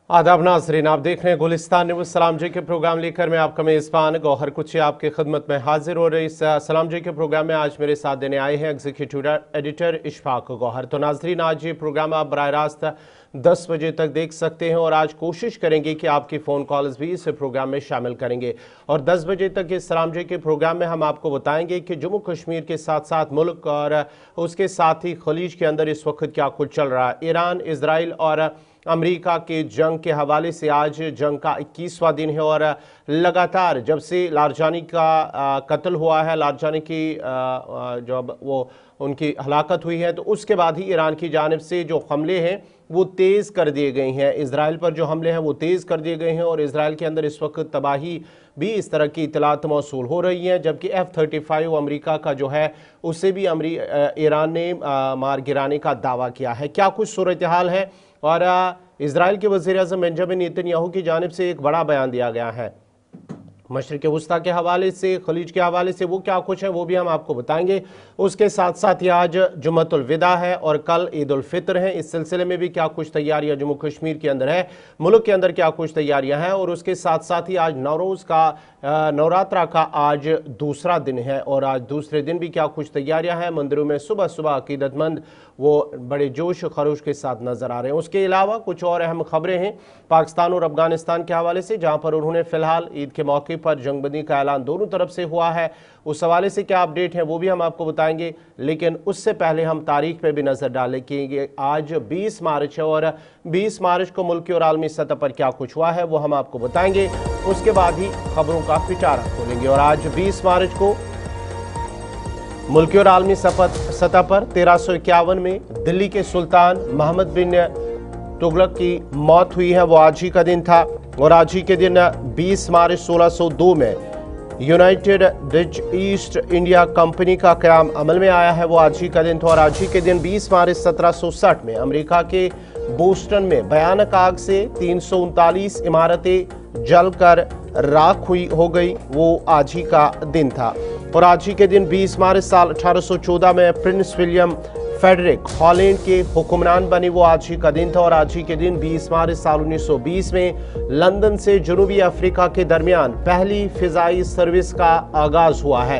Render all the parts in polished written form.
आदाब नाज़रीन, आप देख रहे हैं गुलिस्तान न्यूज़। सलाम जी के प्रोग्राम लेकर मैं आपका मेज़बान गौहर कुची आपकी खिदमत में हाजिर हो रही। इस सलाम जी के प्रोग्राम में आज मेरे साथ देने आए हैं एग्जीक्यूटिव एडिटर इशफाक गौहर। तो नाज़रीन, आज ये प्रोग्राम आप बराह रास्त 10 बजे तक देख सकते हैं और आज कोशिश करेंगे कि आपकी फ़ोन कॉल्स भी इस प्रोग्राम में शामिल करेंगे। और 10 बजे तक इस सलाम जी के प्रोग्राम में हम आपको बताएंगे कि जम्मू कश्मीर के साथ साथ मुल्क और उसके साथ ही खलीज के अंदर इस वक्त क्या कुछ चल रहा है। ईरान, इसराइल और अमेरिका के जंग के हवाले से आज जंग का 21वां दिन है और लगातार जब से लारजानी का कत्ल हुआ है, लारजानी की जब वो उनकी हलाकत हुई है, तो उसके बाद ही ईरान की जानिब से जो हमले हैं वो तेज़ कर दिए गए हैं। इसराइल पर जो हमले हैं वो तेज़ कर दिए गए हैं और इसराइल के अंदर इस वक्त तबाही भी इस तरह की इतलात मौसूल हो रही हैं। जबकि F-35 अमेरिका का जो है उसे भी ईरान ने मार गिराने का दावा किया है। क्या कुछ सूरत हाल है और इसराइल के वज़ीर-ए-आज़म बेंजामिन नेतन्याहू की जानिब से एक बड़ा बयान दिया गया है मशरिक़ वस्ता के हवाले से, खलीज के हवाले से, वो क्या कुछ है वो भी हम आपको बताएंगे। उसके साथ साथ ही आज जुम्मतुल विदा है और कल ईद उल फितर है। इस सिलसिले में भी क्या कुछ तैयारियां जम्मू कश्मीर के अंदर है, मुल्क के अंदर क्या कुछ तैयारियां हैं। और उसके साथ साथ ही आज नवरोज़ का नवरात्रा का आज दूसरा दिन है और आज दूसरे दिन भी क्या कुछ तैयारियां हैं। मंदिरों में सुबह सुबह अकीदतमंद वो बड़े जोश खरोश के साथ नजर आ रहे हैं। उसके अलावा कुछ और अहम खबरें हैं पाकिस्तान और अफगानिस्तान के हवाले से, जहां पर उन्होंने फिलहाल ईद के मौके पर जंगबंदी का ऐलान दोनों तरफ से हुआ है। उस हवाले से क्या अपडेट है वो भी हम आपको बताएंगे, लेकिन उससे पहले हम तारीख पे भी नजर डालें कि आज 20 मार्च है और 20 मार्च को मुल्की और आलमी सतह पर क्या कुछ हुआ है वो हम आपको बताएंगे। उसके बाद ही खबरों का पिटारा खोलेंगे। और आज 20 मार्च को मुल्की और आलमी सतह पर 1351 में दिल्ली के सुल्तान मोहम्मद बिन तुगलक की मौत हुई है, वो आज ही का दिन था। और आज ही के दिन 20 मार्च 1602 में United Dutch east India company का क़याम अमल में आया है, वो आज ही का दिन था। और आज ही के दिन 20 मार्च 1760 में अमेरिका के बोस्टन में भयानक आग से 339 इमारतें जलकर राख हो गई, वो आज ही का दिन था। और आज ही के दिन 20 मार्च साल 1814 में प्रिंस विलियम फेडरिक हॉलैंड के हुक्मरान बने, वो आज ही का दिन था। और आज ही के दिन 20 मार्च साल 1920 में लंदन से जनूबी अफ्रीका के दरमियान पहली फिजाई सर्विस का आगाज हुआ है।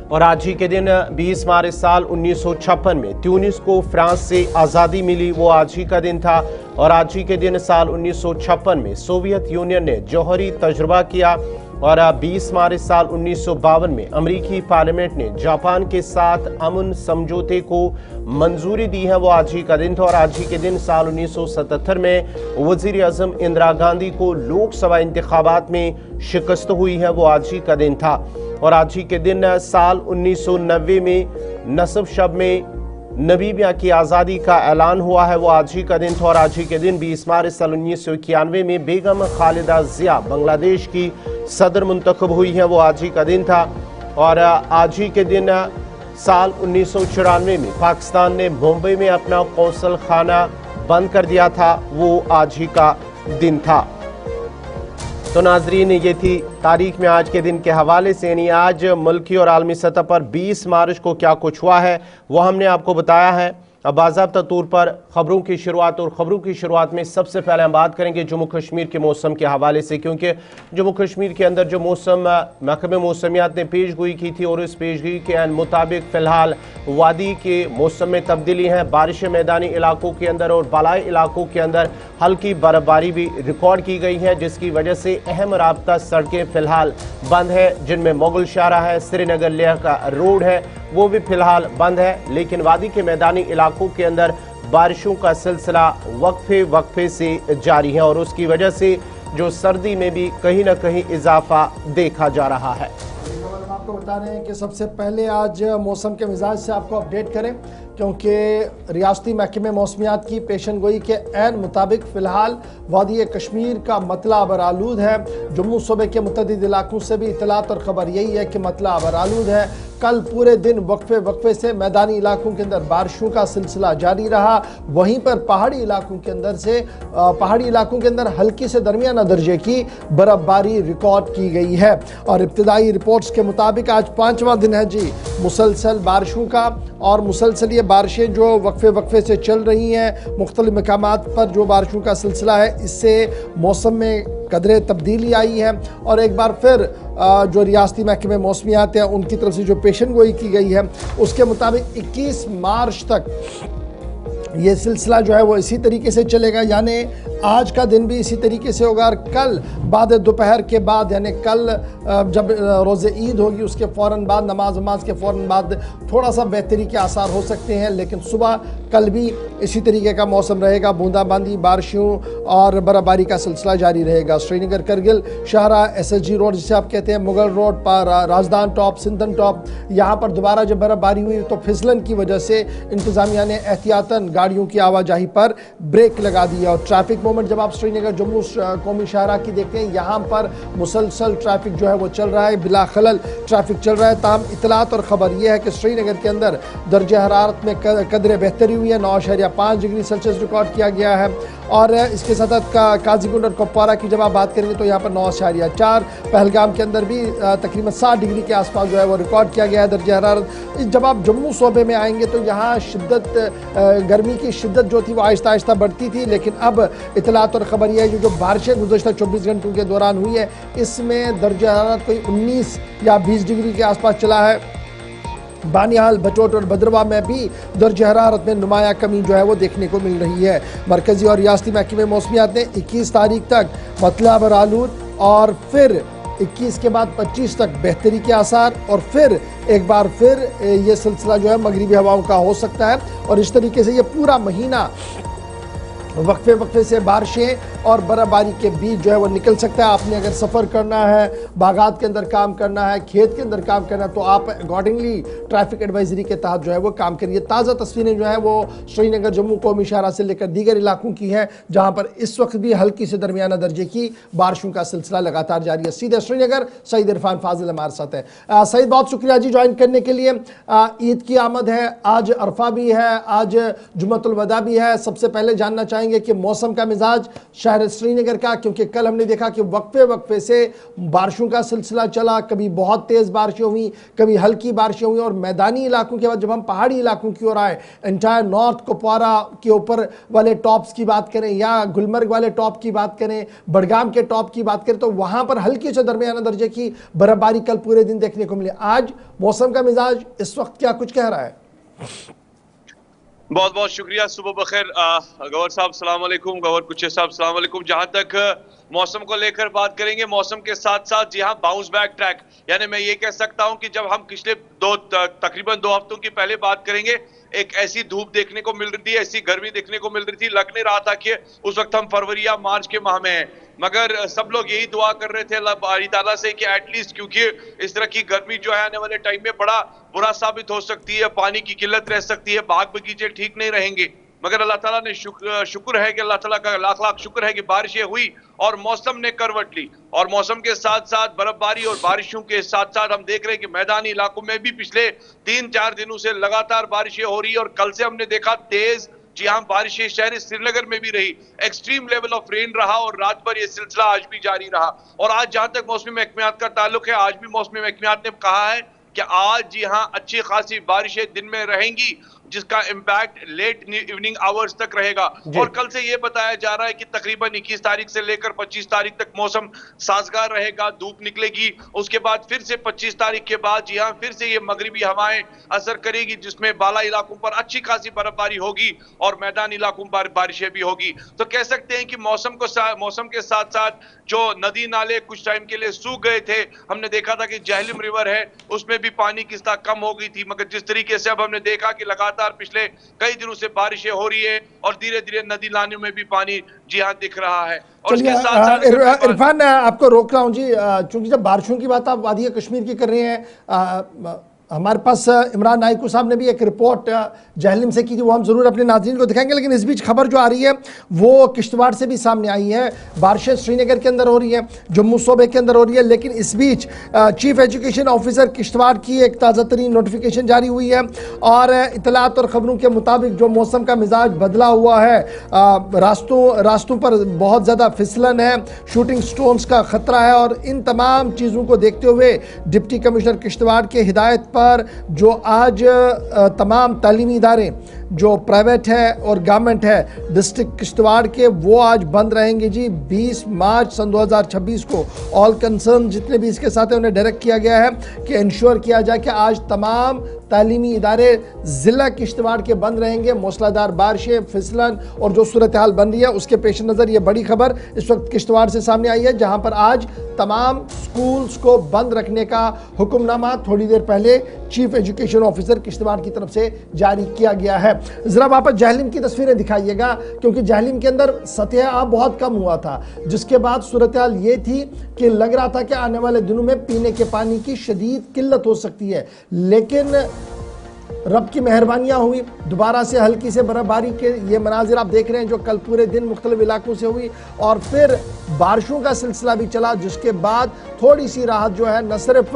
और आज ही के दिन 20 मार्च साल 1956 में ट्यूनिस को फ्रांस से आज़ादी मिली, वो आज ही का दिन था। और आज ही के दिन साल 1956 में सोवियत यूनियन ने जौहरी तजुर्बा किया। और 20 मार्च साल 1952 में अमेरिकी पार्लियामेंट ने जापान के साथ अमन समझौते को मंजूरी दी है, वो आज ही का दिन था। और आज ही के दिन साल 1977 में वज़ीर आज़म इंदिरा गांधी को लोकसभा इंतखाबात में शिकस्त हुई है, वो आज ही का दिन था। और आज ही के दिन साल 1990 में नसब शब में नमीबिया की आज़ादी का ऐलान हुआ है, वो आज ही का दिन था। और आज ही के दिन 20 मार्च साल 1991 में बेगम खालिदा जिया बांग्लादेश की सदर मुंतखब हुई है, वो आज ही का दिन था। और आज ही के दिन साल 1994 में पाकिस्तान ने मुंबई में अपना कौंसल खाना बंद कर दिया था, वो आज ही का दिन था। तो नाजरीन, ये थी तारीख में आज के दिन के हवाले से, यानी आज मुल्की और आलमी सतह पर 20 मार्च को क्या कुछ हुआ है वो हमने आपको बताया है। अब बाज़ाब्ता तौर पर खबरों की शुरुआत, और खबरों की शुरुआत में सबसे पहले हम बात करेंगे जम्मू कश्मीर के मौसम के हवाले से, क्योंकि जम्मू कश्मीर के अंदर जो मौसम महकमे मौसमियात ने पेशगोई की थी और इस पेशगोई के मुताबिक फ़िलहाल वादी के मौसम में तब्दीली है। बारिशें मैदानी इलाकों के अंदर और बालाई इलाकों के अंदर हल्की बर्फबारी भी रिकॉर्ड की गई है, जिसकी वजह से अहम राब्ता सड़कें फ़िलहाल बंद है, जिनमें मुगल शाहरा है, श्रीनगर लेह का रोड है, वो भी फिलहाल बंद है। लेकिन वादी के मैदानी इलाकों के अंदर बारिशों का सिलसिला वक्फे से जारी है और उसकी वजह से जो सर्दी में भी कहीं ना कहीं इजाफा देखा जा रहा है। हम आपको बता रहे हैं कि सबसे पहले आज मौसम के मिजाज से आपको अपडेट करें, क्योंकि रियासती महकमे मौसमियात की पेशन गोई के ऐन मुताबिक फ़िलहाल वादी कश्मीर का मतला अबरालूद है। जम्मू सूबे के मुतअद्दिद इलाकों से भी इतलात और ख़बर यही है कि मतला अबरालूद है। कल पूरे दिन वक्फे से मैदानी इलाकों के अंदर बारिशों का सिलसिला जारी रहा, वहीं पर पहाड़ी इलाकों के अंदर हल्की से दरमियाना दर्जे की बर्फबारी रिकॉर्ड की गई है। और इब्तदाई रिपोर्ट्स के मुताबिक आज 5वां दिन है जी मुसलसल बारिशों का, और मुसलसल ये बारिशें जो वक्फे वक्फे से चल रही हैं मुख्तलिफ मकामात पर जो बारिशों का सिलसिला है, इससे मौसम में कदरे तब्दीली आई है। और एक बार फिर जो रियासती महकमे मौसमियात हैं उनकी तरफ से जो पेशन गोई की गई है उसके मुताबिक 21 मार्च तक ये सिलसिला जो है वो इसी तरीके से चलेगा, यानी आज का दिन भी इसी तरीके से होगा। और कल बाद दोपहर के बाद यानी कल जब रोज़े ईद होगी उसके फ़ौरन बाद नमाज के फ़ौरन बाद थोड़ा सा बेहतरी के आसार हो सकते हैं, लेकिन सुबह कल भी इसी तरीके का मौसम रहेगा। बूंदाबांदी, बारिशों और बर्फ़बारी का सिलसिला जारी रहेगा। श्रीनगर, करगिल, शाहरा, SSG रोड जिसे आप कहते हैं, मुगल रोड पर राजदान टॉप, सिंधन टॉप, यहाँ पर दोबारा जब बर्फ़बारी हुई तो फिसलन की वजह से इंतज़ामिया ने एहतियातन गाड़ियों की आवाजाही पर ब्रेक लगा दी है। और ट्रैफिक मूवमेंट जब आप श्रीनगर जम्मू कौमी शाहरा की देखते हैं, यहाँ पर मुसलसल ट्रैफिक जो है वो चल रहा है, बिला खलल ट्रैफिक चल रहा है। ताहम इतलात और ख़बर यह है कि श्रीनगर के अंदर दर्जा हरारत में कदरे बेहतरी हुई है, 9.5 डिग्री सेल्सियस रिकॉर्ड किया गया है। और इसके साथ साथ काजीगुंड और कुपवारा की जब आप बात करेंगे तो यहाँ पर 9.4, पहलगाम के अंदर भी तकरीबन 7 डिग्री के आसपास जो है वो रिकॉर्ड किया गया है दर्जा हरारत। जब आप जम्मू सूबे में आएंगे तो यहाँ गर्मी की शिद्दत जो थी वो आहिस्ता आहिस्ता बढ़ती थी, लेकिन अब इतलात और ख़बर यह है जो बारिशें गुज़श्ता 24 घंटों के दौरान हुई है इसमें दर्जा हरारत कोई 19 या 20 डिग्री के आसपास चला है। बानिहाल, बचोट और भद्रवाह में भी दर्जा हरारत में नुमाया कमी जो है वो देखने को मिल रही है। मरकज़ी और रियासती महकमे मौसमियात ने 21 तारीख तक मतलब और आलूद और फिर 21 के बाद 25 तक बेहतरी के आसार और फिर एक बार फिर ये सिलसिला जो है मगरिबी हवाओं का हो सकता है। और इस तरीके से ये पूरा महीना वक्फे वक्फे से बारिशें और बर्फ़बारी के बीच जो है वो निकल सकता है। आपने अगर सफ़र करना है, बागात के अंदर काम करना है, खेत के अंदर काम करना है तो आप अकॉर्डिंगली ट्रैफिक एडवाइजरी के तहत जो है वो काम करिए। ताज़ा तस्वीरें जो है वो श्रीनगर जम्मू कौमी शाहरा से लेकर दीगर इलाकों की हैं जहाँ पर इस वक्त भी हल्की से दरमियाना दर्जे की बारिशों का सिलसिला लगातार जारी है। सीधे श्रीनगर सईद इरफान फाजिल हमारे साथ है। सईद, बहुत शुक्रिया जी ज्वाइन करने के लिए। ईद की आमद है, आज अरफा भी है, आज जुम्मतुल वदा भी है। सबसे पहले जानना चाहेंगे कि मौसम का मिजाज शहर श्रीनगर का, क्योंकि कल हमने देखा कि वक्फे वक्फे से बारिशों का सिलसिला चला, कभी बहुत तेज़ बारिशें हुई, कभी हल्की बारिशें हुई। और मैदानी इलाकों के बाद जब हम पहाड़ी इलाकों की ओर आए, एंटायर नॉर्थ कुपवारा के ऊपर वाले टॉप्स की बात करें या गुलमर्ग वाले टॉप की बात करें, बडगाम के टॉप की बात करें, तो वहाँ पर हल्की से दरमियाना दर्जे की बर्फबारी कल पूरे दिन देखने को मिली। आज मौसम का मिजाज इस वक्त क्या कुछ कह रहा है? बहुत बहुत शुक्रिया। सुबह बखैर गवर साहब, सलाम अलैकुम। गवर कुचे साहब, सलाम अलैकुम। जहां तक मौसम को लेकर बात करेंगे, मौसम के साथ साथ जी हाँ, बाउंस बैक ट्रैक, यानी मैं ये कह सकता हूं कि जब हम पिछले तकरीबन 2 हफ्तों की पहले बात करेंगे, एक ऐसी धूप देखने को मिल रही थी, ऐसी गर्मी देखने को मिल रही थी, लग नहीं रहा था कि उस वक्त हम फरवरी या मार्च के माह में हैं। मगर सब लोग यही दुआ कर रहे थे अल्लाह बारी ताला से कि एटलीस्ट, क्योंकि इस तरह की गर्मी जो है आने वाले टाइम में बड़ा बुरा साबित हो सकती है, पानी की किल्लत रह सकती है, बाग बगीचे ठीक नहीं रहेंगे। मगर अल्लाह ताला ने शुक्र है कि अल्लाह ताला का लाख लाख शुक्र है कि बारिशें हुई और मौसम ने करवट ली। और मौसम के साथ साथ बर्फबारी और बारिशों के साथ साथ हम देख रहे हैं कि मैदानी इलाकों में भी पिछले 3-4 दिनों से लगातार बारिशें हो रही है। और कल से हमने देखा तेज, जी हाँ, बारिशें शहर श्रीनगर में भी रही, एक्सट्रीम लेवल ऑफ रेन रहा और रात भर ये सिलसिला आज भी जारी रहा। और आज जहां तक मौसमी महकमियात का ताल्लुक है, आज भी मौसमी महकमियात ने कहा है कि आज जी हाँ, अच्छी खासी बारिशें दिन में रहेंगी, जिसका इम्पैक्ट लेट इवनिंग आवर्स तक रहेगा। और कल से ये बताया जा रहा है कि तकरीबन 21 तारीख से लेकर 25 तारीख तक मौसम साजगार रहेगा, धूप निकलेगी। उसके बाद फिर से 25 तारीख के बाद जी हाँ, फिर से ये मगरिबी हवाएं असर करेगी, जिसमें बाला इलाकों पर अच्छी खासी बर्फबारी होगी और मैदानी इलाकों पर बारिशें भी होगी। तो कह सकते हैं कि मौसम के साथ साथ जो नदी नाले कुछ टाइम के लिए सूख गए थे, हमने देखा था कि जहलम रिवर है उसमें भी पानी की सतह कम हो गई थी, मगर जिस तरीके से अब हमने देखा कि लगातार पिछले कई दिनों से बारिशें हो रही है और धीरे धीरे नदी नालों में भी पानी जी हाँ दिख रहा है। और इसके साथ इरफान, आपको रोक रहा हूँ जी, चूंकि जब बारिशों की बात आप वादी कश्मीर की कर रहे हैं, हमारे पास इमरान नाइकू साहब ने भी एक रिपोर्ट जहलम से की थी, वो हम ज़रूर अपने नाज़रीन को दिखाएंगे। लेकिन इस बीच खबर जो आ रही है वो किश्तवाड़ से भी सामने आई है। बारिशें श्रीनगर के अंदर हो रही हैं, जम्मू सूबे के अंदर हो रही है, लेकिन इस बीच चीफ एजुकेशन ऑफिसर किश्तवाड़ की एक ताज़ा तरीन नोटिफिकेशन जारी हुई है। और इतलात और ख़बरों के मुताबिक जो मौसम का मिजाज बदला हुआ है, रास्तों पर बहुत ज़्यादा फिसलन है, शूटिंग स्टोन्स का ख़तरा है। और इन तमाम चीज़ों को देखते हुए डिप्टी कमिश्नर किश्तवाड़ के हिदायत पर जो आज तमाम तालीमी इदारे जो प्राइवेट है और गवर्नमेंट है डिस्ट्रिक्ट किश्तवाड़ के, वो आज बंद रहेंगे जी। 20 मार्च सन 2026 को ऑल कंसर्न जितने भी इसके साथ हैं उन्हें डायरेक्ट किया गया है कि इंश्योर किया जाए कि आज तमाम तालीमी इदारे ज़िला किश्तवाड़ के बंद रहेंगे। मूसलाधार बारिशें, फिसलन और जो सूरत हाल बन रही है उसके पेश नज़र ये बड़ी खबर इस वक्त किश्तवाड़ से सामने आई है, जहां पर आज तमाम स्कूल्स को बंद रखने का हुक्मनामा थोड़ी देर पहले चीफ एजुकेशन ऑफिसर किश्तवाड़ की तरफ से जारी किया गया है। जरा वापस जहलिम की तस्वीरें दिखाइएगा, क्योंकि जहलिम के अंदर सतह आब बहुत कम हुआ था, जिसके बाद सूरत हाल ये थी कि लग रहा था कि आने वाले दिनों में पीने के पानी की शदीद किल्लत हो सकती है, लेकिन रब की मेहरबानियाँ हुई, दोबारा से हल्की से बर्फबारी के ये मनाजिर आप देख रहे हैं जो कल पूरे दिन मुख्तलिफ इलाकों से हुई, और फिर बारिशों का सिलसिला भी चला, जिसके बाद थोड़ी सी राहत जो है न सिर्फ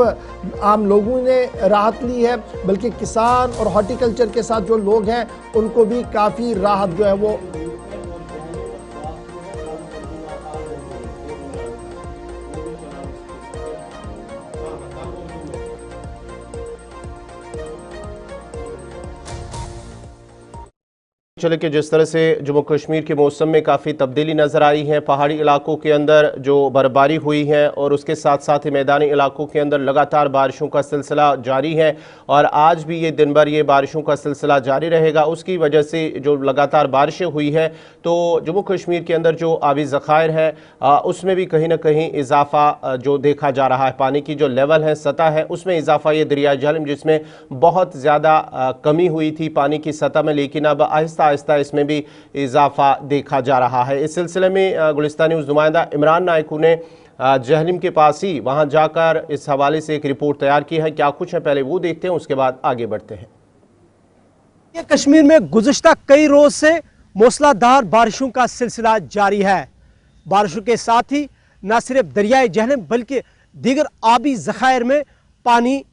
आम लोगों ने राहत ली है बल्कि किसान और हॉर्टिकल्चर के साथ जो लोग हैं उनको भी काफ़ी राहत जो है वो चले कि जिस तरह से जम्मू कश्मीर के मौसम में काफ़ी तब्दीली नज़र आई है। पहाड़ी इलाकों के अंदर जो बर्फबारी हुई है और उसके साथ साथ ही मैदानी इलाकों के अंदर लगातार बारिशों का सिलसिला जारी है, और आज भी ये दिन भर ये बारिशों का सिलसिला जारी रहेगा। उसकी वजह से जो लगातार बारिशें हुई हैं तो जम्मू कश्मीर के अंदर जो आबी ज़खायर है उसमें भी कहीं ना कहीं इजाफा जो देखा जा रहा है। पानी की जो लेवल है, सतह है, उसमें इजाफा ये दरिया झेलम जिसमें बहुत ज़्यादा कमी हुई थी पानी की सतह में, लेकिन अब आहिस्ता आहिस्ता इसमें भी इजाफा देखा जा रहा है। इस सिलसिले में गुलिस्तान न्यूज़ नुमाइंदा इमरान नायकू ने जहलिम के पास ही वहां जाकर इस हवाले से एक रिपोर्ट तैयार की है। क्या कुछ है पहले वो देखते हैं, उसके बाद आगे बढ़ते हैं। ये कश्मीर में गुज़िश्ता कई रोज से मूसलाधार बारिशों का सिलसिला जारी है। बारिशों के साथ ही न सिर्फ दरियाए जहलिम बल्कि दीगर आबी ज़खायर में पानी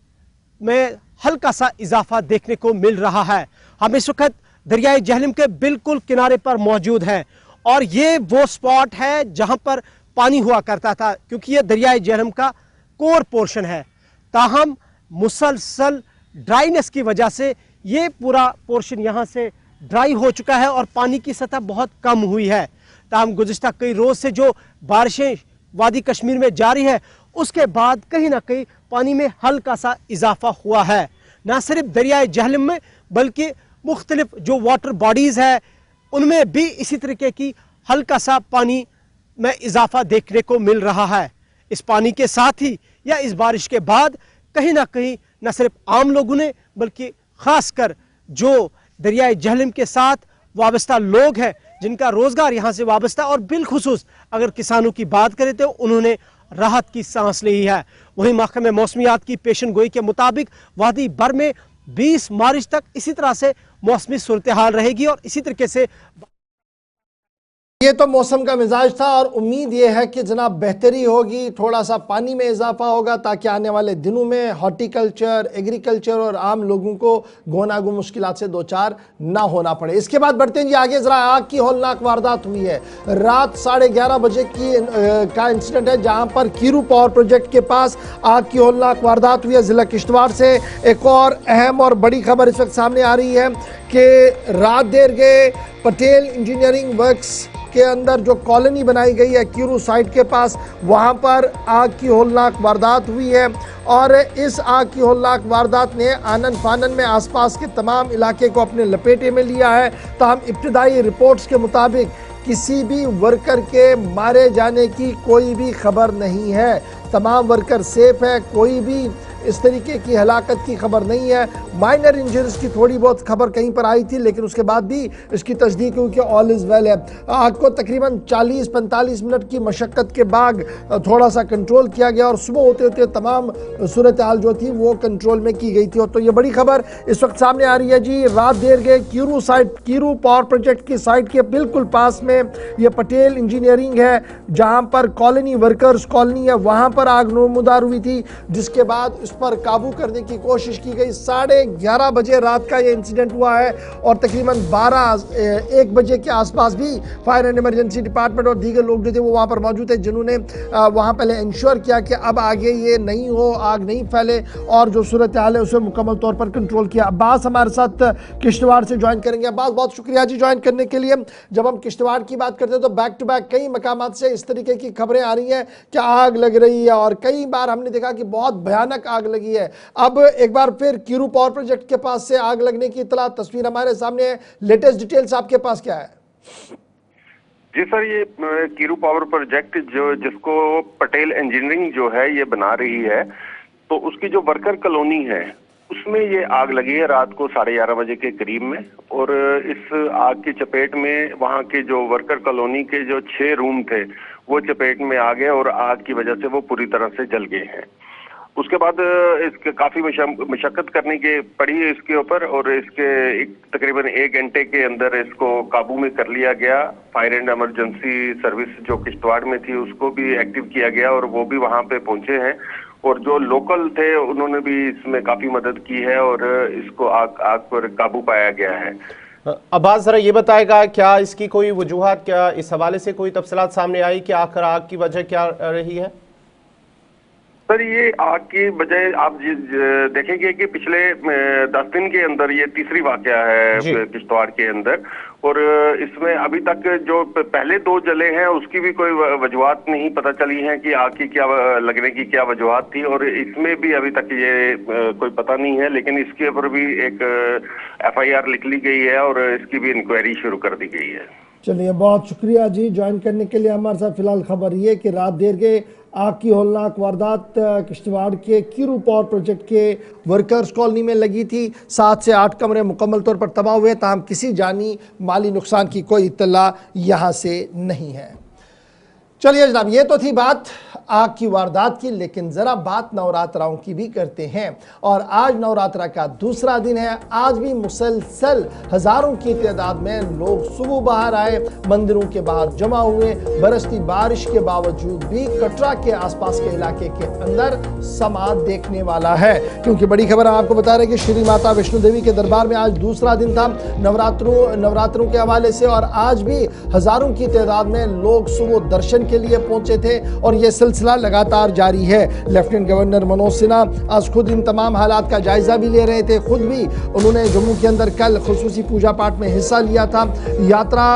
में हल्का सा इजाफा देखने को मिल रहा है। हम इस वक्त दरियाए जहलिम के बिल्कुल किनारे पर मौजूद हैं और ये वो स्पॉट है जहां पर पानी हुआ करता था, क्योंकि ये दरियाए जहलिम का कोर पोर्शन है। ताहम मुसलसल ड्राइनेस की वजह से ये पूरा पोर्शन यहाँ से ड्राई हो चुका है और पानी की सतह बहुत कम हुई है। ताहम गुज़िश्ता कई रोज़ से जो बारिशें वादी कश्मीर में जारी है उसके बाद कहीं ना कहीं पानी में हल्का सा इजाफा हुआ है। न सिर्फ दरियाए जहलिम में बल्कि मुख्तलिफ जो वाटर बॉडीज़ है उनमें भी इसी तरीके की हल्का सा पानी में इजाफा देखने को मिल रहा है। इस पानी के साथ ही या इस बारिश के बाद कहीं ना कहीं न सिर्फ आम लोगों ने बल्कि ख़ासकर जो दरियाए जहलिम के साथ वाबस्ता लोग हैं जिनका रोज़गार यहाँ से वाबस्ता, और बिलखुसूस अगर किसानों की बात करें तो उन्होंने राहत की सांस ली है। वहीं महकमे मौसमियात की पेशन गोई के मुताबिक वादी भर में 20 मार्च तक इसी तरह से मौसमी सूरत हाल रहेगी और इसी तरीके से ये तो मौसम का मिजाज था और उम्मीद ये है कि जनाब बेहतरी होगी, थोड़ा सा पानी में इजाफा होगा ताकि आने वाले दिनों में हॉर्टिकल्चर, एग्रीकल्चर और आम लोगों को गोनागो मुश्किलात से दो चार ना होना पड़े। इसके बाद बढ़ते हैं जी आगे। जरा आग की हौलनाक वारदात हुई है। रात 11:30 बजे का इंसिडेंट है जहां पर कीरू पावर प्रोजेक्ट के पास आग की हौलनाक वारदात हुई है। जिला किश्तवाड़ से एक और अहम और बड़ी खबर इस वक्त सामने आ रही है कि रात देर गए पटेल इंजीनियरिंग वर्क्स के अंदर जो कॉलोनी बनाई गई है कीरू साइट के पास, वहां पर आग की हौलनाक वारदात हुई है और इस आग की हौलनाक वारदात ने आनन फानन में आसपास के तमाम इलाके को अपने लपेटे में लिया है। ताहम इब्तदाई रिपोर्ट्स के मुताबिक किसी भी वर्कर के मारे जाने की कोई भी खबर नहीं है। तमाम वर्कर सेफ है, कोई भी इस तरीके की हलाकत की खबर नहीं है। माइनर इंजरीज की थोड़ी बहुत खबर कहीं पर आई थी, लेकिन उसके बाद भी इसकी तस्दीक हुई कि ऑल इज़ वेल है। आग को तकरीबन 40-45 मिनट की मशक्क़त के बाद थोड़ा सा कंट्रोल किया गया और सुबह होते होते तमाम सूरत हाल जो थी वो कंट्रोल में की गई थी। तो ये बड़ी खबर इस वक्त सामने आ रही है जी। रात देर गए कीरू पावर प्रोजेक्ट की साइट के बिल्कुल पास में ये पटेल इंजीनियरिंग है जहाँ पर कॉलोनी वर्कर्स कॉलोनी है, वहाँ पर आग नमूदार हुई थी, जिसके बाद इस पर काबू करने की कोशिश की गई। 11:30 बजे रात का ये इंसिडेंट हुआ है और तकरीबन 1 बजे के आसपास भी फायर एंड इमरजेंसी डिपार्टमेंट और दीगर लोग जो थे वो वहाँ पर मौजूद थे, जिन्होंने वहाँ पहले इंश्योर किया कि अब आगे ये नहीं हो, आग नहीं फैले और जो सूरत हाल है उसे मुकम्मल तौर पर कंट्रोल किया। अब्बास हमारे साथ किश्तवाड़ से ज्वाइन करेंगे। अब्बास, बहुत शुक्रिया जी ज्वाइन करने के लिए। जब हम किश्तवाड़ की बात करते हैं तो बैक टू बैक कई मकामात से इस तरीके की खबरें आ रही हैं कि आग लग रही है और कई बार हमने देखा कि बहुत भयानक आग लगी है। अब एक बार फिर कीरू पावर प्रोजेक्ट के पास से आग लगने की इतला, तस्वीर हमारे सामने है। लेटेस्ट डिटेल्स आपके पास क्या है? जी सर, ये कीरू पावर प्रोजेक्ट जिसको पटेल इंजीनियरिंग जो है ये बना रही है, तो उसकी जो वर्कर कॉलोनी है उसमें ये आग लगी है रात को 11:30 बजे के करीब में। और इस आग की चपेट में वहाँ के जो वर्कर कॉलोनी के जो 6 रूम थे वो चपेट में आ गए और आग की वजह से वो पूरी तरह से जल गए हैं। उसके बाद इसके काफी मशक्कत करने की पड़ी इसके ऊपर और इसके तकरीबन 1 घंटे के अंदर इसको काबू में कर लिया गया। फायर एंड इमरजेंसी सर्विस जो किश्तवाड़ में थी उसको भी एक्टिव किया गया और वो भी वहां पे पहुंचे हैं और जो लोकल थे उन्होंने भी इसमें काफी मदद की है और इसको आग पर काबू पाया गया है। अब्बास, जरा ये बताएगा क्या इसकी कोई वजूहात, क्या इस हवाले से कोई तफसीलात सामने आई कि आखिर आग की वजह क्या रही है? सर, ये आग की वजह आप देखेंगे कि पिछले 10 दिन के अंदर ये तीसरी वाकया है किश्तवाड़ के अंदर और इसमें अभी तक जो पहले 2 जले हैं उसकी भी कोई वजूहात नहीं पता चली है कि आग की क्या लगने की क्या वजूहात थी और इसमें भी अभी तक ये कोई पता नहीं है। लेकिन इसके ऊपर भी एक FIR लिख ली गई है और इसकी भी इंक्वायरी शुरू कर दी गई है। चलिए, बहुत शुक्रिया जी ज्वाइन करने के लिए हमारे साथ। फिलहाल खबर ये कि रात देर के आग की होलनाक वारदात किश्तवाड़ के कीरू पावर प्रोजेक्ट के वर्कर्स कॉलोनी में लगी थी। 7 से 8 कमरे मुकम्मल तौर पर तबाह हुए, ताहम किसी जानी माली नुकसान की कोई इत्तला यहाँ से नहीं है। चलिए जनाब, ये तो थी बात आग की वारदात की, लेकिन ज़रा बात नवरात्राओं की भी करते हैं। और आज नवरात्रा का दूसरा दिन है। आज भी मुसलसल हज़ारों की तादाद में लोग सुबह बाहर आए, मंदिरों के बाहर जमा हुए। बरसती बारिश के बावजूद भी कटरा के आसपास के इलाके के अंदर समात देखने वाला है, क्योंकि बड़ी खबर हम आपको बता रहे हैं कि श्री माता वैष्णो देवी के दरबार में आज दूसरा दिन था नवरात्रों के हवाले से। और आज भी हज़ारों की तादाद में लोग सुबह दर्शन के लिए पहुंचे थे और यह सिलसिला लगातार जारी है। लेफ्टिनेंट गवर्नर मनोज सिन्हा आज खुद इन तमाम हालात का जायजा भी ले रहे थे। खुद भी उन्होंने जम्मू के अंदर कल खुसूसी पूजा पाठ में हिस्सा लिया था। यात्रा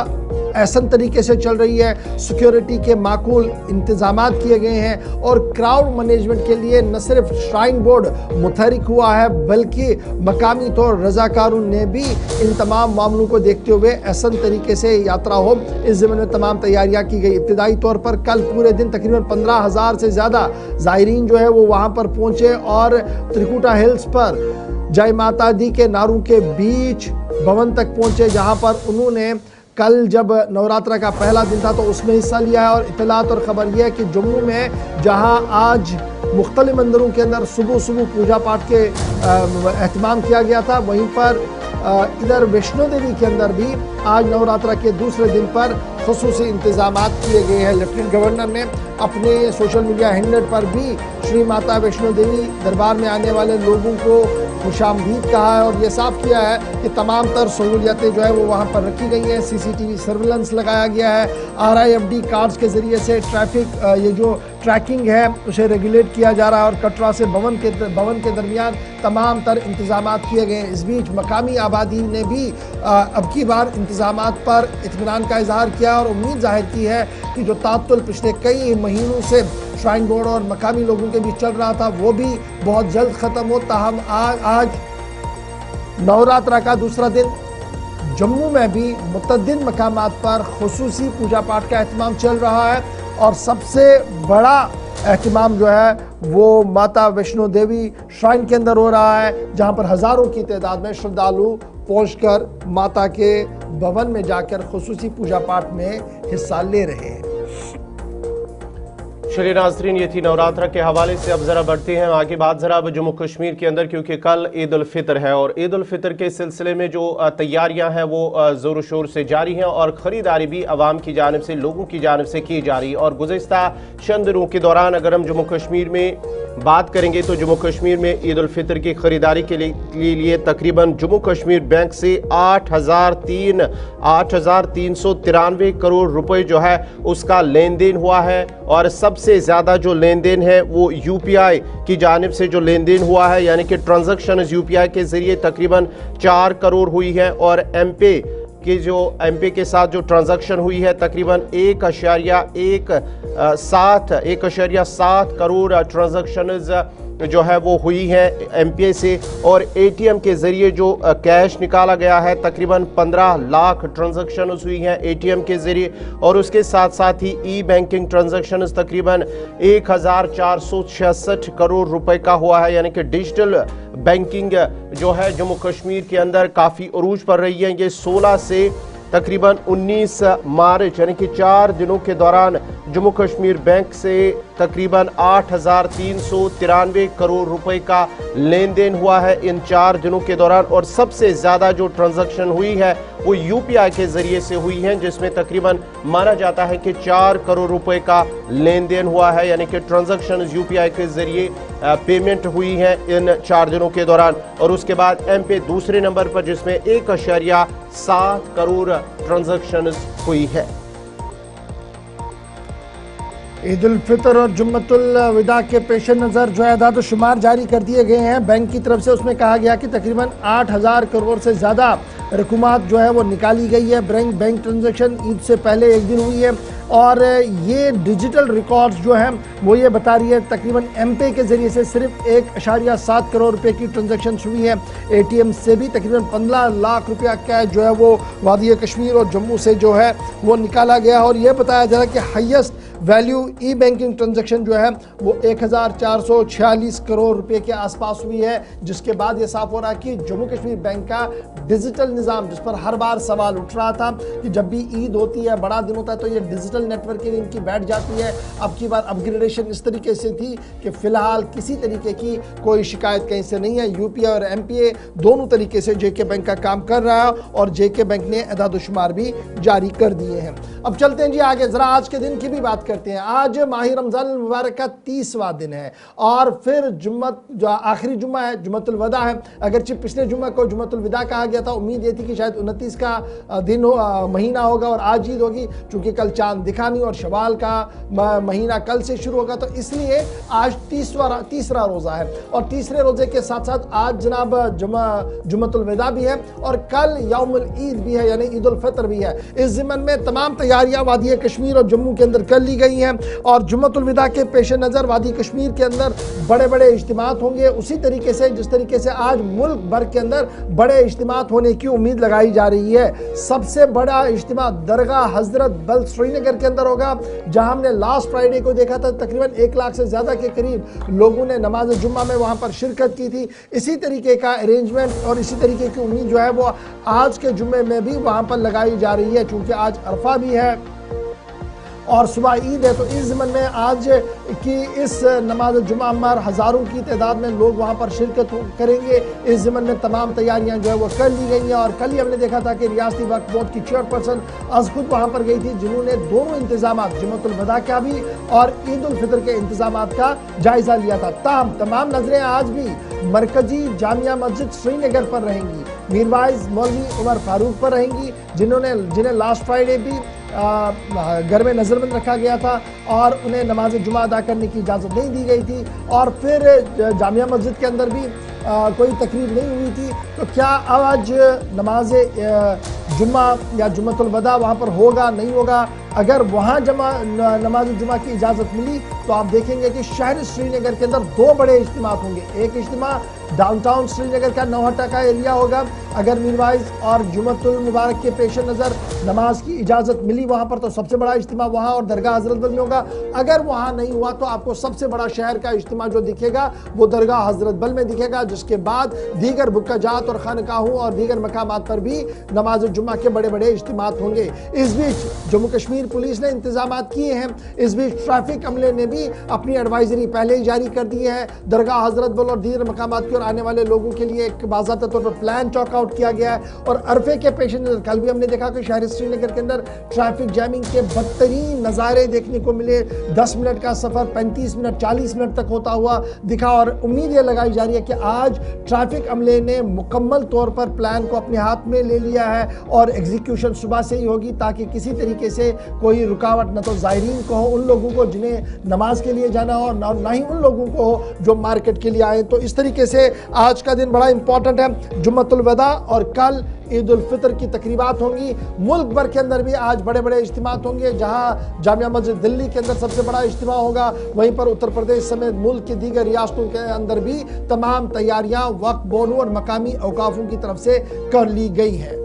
ऐसा तरीके से चल रही है, सिक्योरिटी के माकूल इंतजामात किए गए हैं और क्राउड मैनेजमेंट के लिए न सिर्फ श्राइन बोर्ड मुतहरिक हुआ है बल्कि मकामी तौर रजाकारों ने भी इन तमाम मामलों को देखते हुए ऐसा तरीके से यात्रा हो, इस ज़मीन में तमाम तैयारियां की गई। इब्तदाई तौर पर कल पूरे दिन तकरीबन 15,000 से ज़्यादा ज़ायरीन जो है वो वहाँ पर पहुँचे और त्रिकुटा हिल्स पर जय माता दी के नारों के बीच भवन तक पहुँचे, जहाँ पर उन्होंने कल जब नवरात्रा का पहला दिन था तो उसमें हिस्सा लिया है। और इत्तलात और ख़बर यह है कि जम्मू में जहां आज मुख्तलिफ मंदिरों के अंदर सुबह सुबह पूजा पाठ के एहतमाम किया गया था, वहीं पर इधर वैष्णो देवी के अंदर भी आज नवरात्रा के दूसरे दिन पर खुसूसी इंतजामात किए गए हैं। लेफ्टिनेंट गवर्नर ने अपने सोशल मीडिया हैंडल पर भी श्री माता वैष्णो देवी दरबार में आने वाले लोगों को खुशामदीद कहा है और ये साफ किया है कि तमाम तर सहूलियतें जो है वो वहाँ पर रखी गई हैं। CCTV सर्विलेंस लगाया गया है। RIFD कार्ड्स के ज़रिए से ट्रैफिक ये जो ट्रैकिंग है उसे रेगुलेट किया जा रहा है और कटरा से भवन के दरमियान तमाम तर इंतजामात किए गए हैं। इस बीच मकामी आबादी ने भी अब की बार इंतजामात पर इत्मीनान का इजहार किया और उम्मीद जाहिर की है कि जो तात्तुल पिछले कई महीनों से श्राइन बोर्ड और मकामी लोगों के बीच चल रहा था वो भी बहुत जल्द ख़त्म हो। ताहम आज नवरात्रा का दूसरा दिन जम्मू में भी मुतअद्दिद मकामात पर खुसूसी पूजा पाठ का एहतमाम चल रहा है और सबसे बड़ा एहतमाम जो है वो माता वैष्णो देवी श्राइन के अंदर हो रहा है, जहाँ पर हज़ारों की तादाद में श्रद्धालु पहुंचकर माता के भवन में जाकर खुसूसी पूजा पाठ में हिस्सा ले रहे हैं। चलिए नाज़रीन, ये थी नवरात्रा के हवाले से। अब ज़रा बढ़ते हैं आगे बात ज़रा अब जम्मू कश्मीर के अंदर, क्योंकि कल ईद उल फितर है और ईद उल फितर के सिलसिले में जो तैयारियां हैं वो ज़ोर शोर से जारी हैं और ख़रीदारी भी आवाम की जानिब से, लोगों की जानिब से की जा रही है। और गुज़िश्ता चंद दिनों के दौरान अगर हम जम्मू कश्मीर में बात करेंगे तो जम्मू कश्मीर में ईद उल फितर की खरीदारी के लिए तकरीबन जम्मू कश्मीर बैंक से 8,393 करोड़ रुपए जो है उसका लेन देन हुआ है। और सबसे ज़्यादा जो लेन देन है वो यूपीआई की जानिब से जो लेन देन हुआ है, यानी कि ट्रांजैक्शन यूपीआई के ज़रिए तकरीबन 4 करोड़ हुई है। और एमपे के साथ जो ट्रांजैक्शन हुई है तकरीबन 1.7 करोड़ ट्रांजैक्शन जो है वो हुई है एमपीए से। और एटीएम के ज़रिए जो कैश निकाला गया है तकरीबन 15 लाख ट्रांजैक्शन हुई हैं एटीएम के ज़रिए। और उसके साथ साथ ही ई बैंकिंग ट्रांजैक्शन तकरीबन 1466 करोड़ रुपए का हुआ है, यानी कि डिजिटल बैंकिंग जो है जम्मू कश्मीर के अंदर काफ़ी उरूज पर रही है। ये 16 से तकरीबन 19 मार्च यानी कि 4 दिनों के दौरान जम्मू कश्मीर बैंक से तकरीबन 8,393 करोड़ रुपए का लेन देन हुआ है इन 4 दिनों के दौरान। और सबसे ज़्यादा जो ट्रांजैक्शन हुई है वो यूपीआई के ज़रिए से हुई है, जिसमें तकरीबन माना जाता है कि 4 करोड़ रुपए का लेन देन हुआ है, यानी कि ट्रांजैक्शन यूपीआई के ज़रिए पेमेंट हुई है इन 4 दिनों के दौरान। और उसके बाद एमपे दूसरे नंबर पर जिसमें 1.7 करोड़ ट्रांजैक्शन हुई है। ईद उल फितर और जुम्मतुल विदा के पेश नज़र जो है आदाद शुमार जारी कर दिए गए हैं बैंक की तरफ से। उसमें कहा गया कि तकरीबन 8,000 करोड़ से ज़्यादा रकूमात जो है वो निकाली गई है। बैंक ट्रांजैक्शन ईद से पहले एक दिन हुई है। और ये डिजिटल रिकॉर्ड्स जो हैं वो ये बता रही है तकरीबन एमपे के ज़रिए से सिर्फ 1.7 करोड़ रुपए की ट्रांजैक्शन हुई है। एटीएम से भी तकरीबन 15 लाख रुपया कैश जो है वो वादी कश्मीर और जम्मू से जो है वो निकाला गया। और ये बताया जा रहा है कि हाईएस्ट वैल्यू ई बैंकिंग ट्रांजैक्शन जो है वो 1,446 करोड़ रुपए के आसपास हुई है, जिसके बाद ये साफ हो रहा है कि जम्मू कश्मीर बैंक का डिजिटल निज़ाम, जिस पर हर बार सवाल उठ रहा था कि जब भी ईद होती है, बड़ा दिन होता है, तो ये डिजिटल नेटवर्किंग इनकी बैठ जाती है। अब की बार अपग्रेडेशन इस तरीके से थी कि फिलहाल किसी तरीके की कोई शिकायत कहीं से नहीं है। यूपीआई और एमपीए दोनों तरीके से जेके बैंक का काम कर रहा है और जेके बैंक ने एदाद-ओ-शुमार भी जारी कर दिए हैं। अब चलते हैं जी आगे, जरा आज के दिन की भी बात करते हैं। आज माही रमजान मुबारक का 30वां दिन है और फिर जो आखिरी जुम्मा है, जुम्मतुल वदा है। अगरचे पिछले जुम्मा को जुम्मतुल विदा कहा गया था, उम्मीद ये थी कि शायद 29 का दिन महीना होगा और आज ईद होगी, चूंकि कल चांद दिखा नहीं और शवाल का महीना कल से शुरू होगा, तो इसलिए आज तीसरा रोज़ा है। और तीसरे रोज़े के साथ साथ आज जनाब जुम्मतुल विदा भी है और कल यौमुल ईद भी है, यानी ईद उल फितर भी है। इस ज़िमन में तमाम तैयारियां वादी कश्मीर और जम्मू के अंदर कर ली गई हैं। और जुम्मतुल विदा के पेश नज़र वादी कश्मीर के अंदर बड़े बड़े इज्तिमात होंगे, उसी तरीके से जिस तरीके से आज मुल्क भर के अंदर बड़े इज्तिमात होने की उम्मीद लगाई जा रही है। सबसे बड़ा इज्तिमा दरगाह हजरत बल श्रीनगर के अंदर होगा, जहां हमने लास्ट फ्राइडे को देखा था तकरीबन 1 लाख से ज़्यादा के करीब लोगों ने नमाज जुम्मा में वहां पर शिरकत की थी। इसी तरीके का अरेंजमेंट और इसी तरीके की उम्मीद जो है वो आज के जुम्मे में भी वहां पर लगाई जा रही है, चूँकि आज अरफा भी है और सुबह ईद है। तो इस ज़िमन में आज की इस नमाज जुमा पर हज़ारों की तादाद में लोग वहाँ पर शिरकत करेंगे। इस ज़िमन में तमाम तैयारियाँ जो है वो कर ली गई हैं। और कल ही हमने देखा था कि रियासती वक्फ बोर्ड की चेयरपर्सन आज खुद वहाँ पर गई थी, जिन्होंने दोनों इंतजाम जुम्मतुल वदा का भी और ईद उल फितर के इंतजाम का जायज़ा लिया था। ताहम तमाम नज़रें आज भी मरकजी जामिया मस्जिद श्रीनगर पर रहेंगी, मीरवाइज मौलवी उमर फारूक पर रहेंगी, जिन्हें लास्ट फ्राइडे भी घर में नज़रबंद रखा गया था और उन्हें नमाज जुमा अदा करने की इजाज़त नहीं दी गई थी। और फिर जामिया मस्जिद के अंदर भी कोई तकरीब नहीं हुई थी। तो क्या आज नमाज जुम्मा या जुम्मतुल वदा वहाँ पर होगा नहीं होगा? अगर वहाँ नमाज जुमा की इजाज़त मिली तो आप देखेंगे कि शहर श्रीनगर के अंदर 2 बड़े इज्तिमात होंगे। एक इज्तिमा डाउनटाउन श्रीनगर का नौहट्टा का एरिया होगा। अगर मीरवाइज और जुम्मतुल मुबारक के पेश नज़र नमाज की इजाज़त मिली वहाँ पर, तो सबसे बड़ा इज्तिमा वहाँ और दरगाह हजरत बल में होगा। अगर वहाँ नहीं हुआ तो आपको सबसे बड़ा शहर का इज्तिमा जो दिखेगा वो दरगाह हजरत बल में दिखेगा, जिसके बाद दीगर बुक्काजात और खानकाहों और दीगर मकामात पर भी नमाज जुम्मा के बड़े बड़े इज्तिमात होंगे। इस बीच जम्मू कश्मीर कश्मीर पुलिस ने इंतजाम किए हैं। इस बीच ट्रैफिक अमले ने भी अपनी एडवाइजरी पहले ही जारी कर दी है। दरगाह हजरत बल और दीगर मकामात की ओर आने वाले लोगों के लिए एक बाज़ाब्ता तौर पर प्लान चॉकआउट किया गया है। और अरफे के पेश नज़र कल भी हमने देखा कि शहर श्रीनगर के अंदर ट्रैफिक जैमिंग के बदतरीन नज़ारे देखने को मिले। 10 मिनट का सफ़र 35 मिनट 40 मिनट तक होता हुआ दिखा। और उम्मीद ये लगाई जा रही है कि आज ट्रैफिक अमले ने मुकम्मल तौर पर प्लान को अपने हाथ में ले लिया है और एग्जीक्यूशन सुबह से ही होगी, ताकि किसी तरीके से कोई रुकावट न तो ज़ायरीन को हो, उन लोगों को जिन्हें नमाज के लिए जाना हो, ना ही उन लोगों को हो जो मार्केट के लिए आए। तो इस तरीके से आज का दिन बड़ा इंपॉर्टेंट है। जुम्मतुल वदा और कल ईद उल फितर की तकरीबात होंगी। मुल्क भर के अंदर भी आज बड़े बड़े इज्तिमात होंगे। जहां जामिया मस्जिद दिल्ली के अंदर सबसे बड़ा इज्तिमा होगा, वहीं पर उत्तर प्रदेश समेत मुल्क की दीगर रियासतों के अंदर भी तमाम तैयारियां वक्फ बोर्ड और मकामी औकाफों की तरफ से कर ली गई है।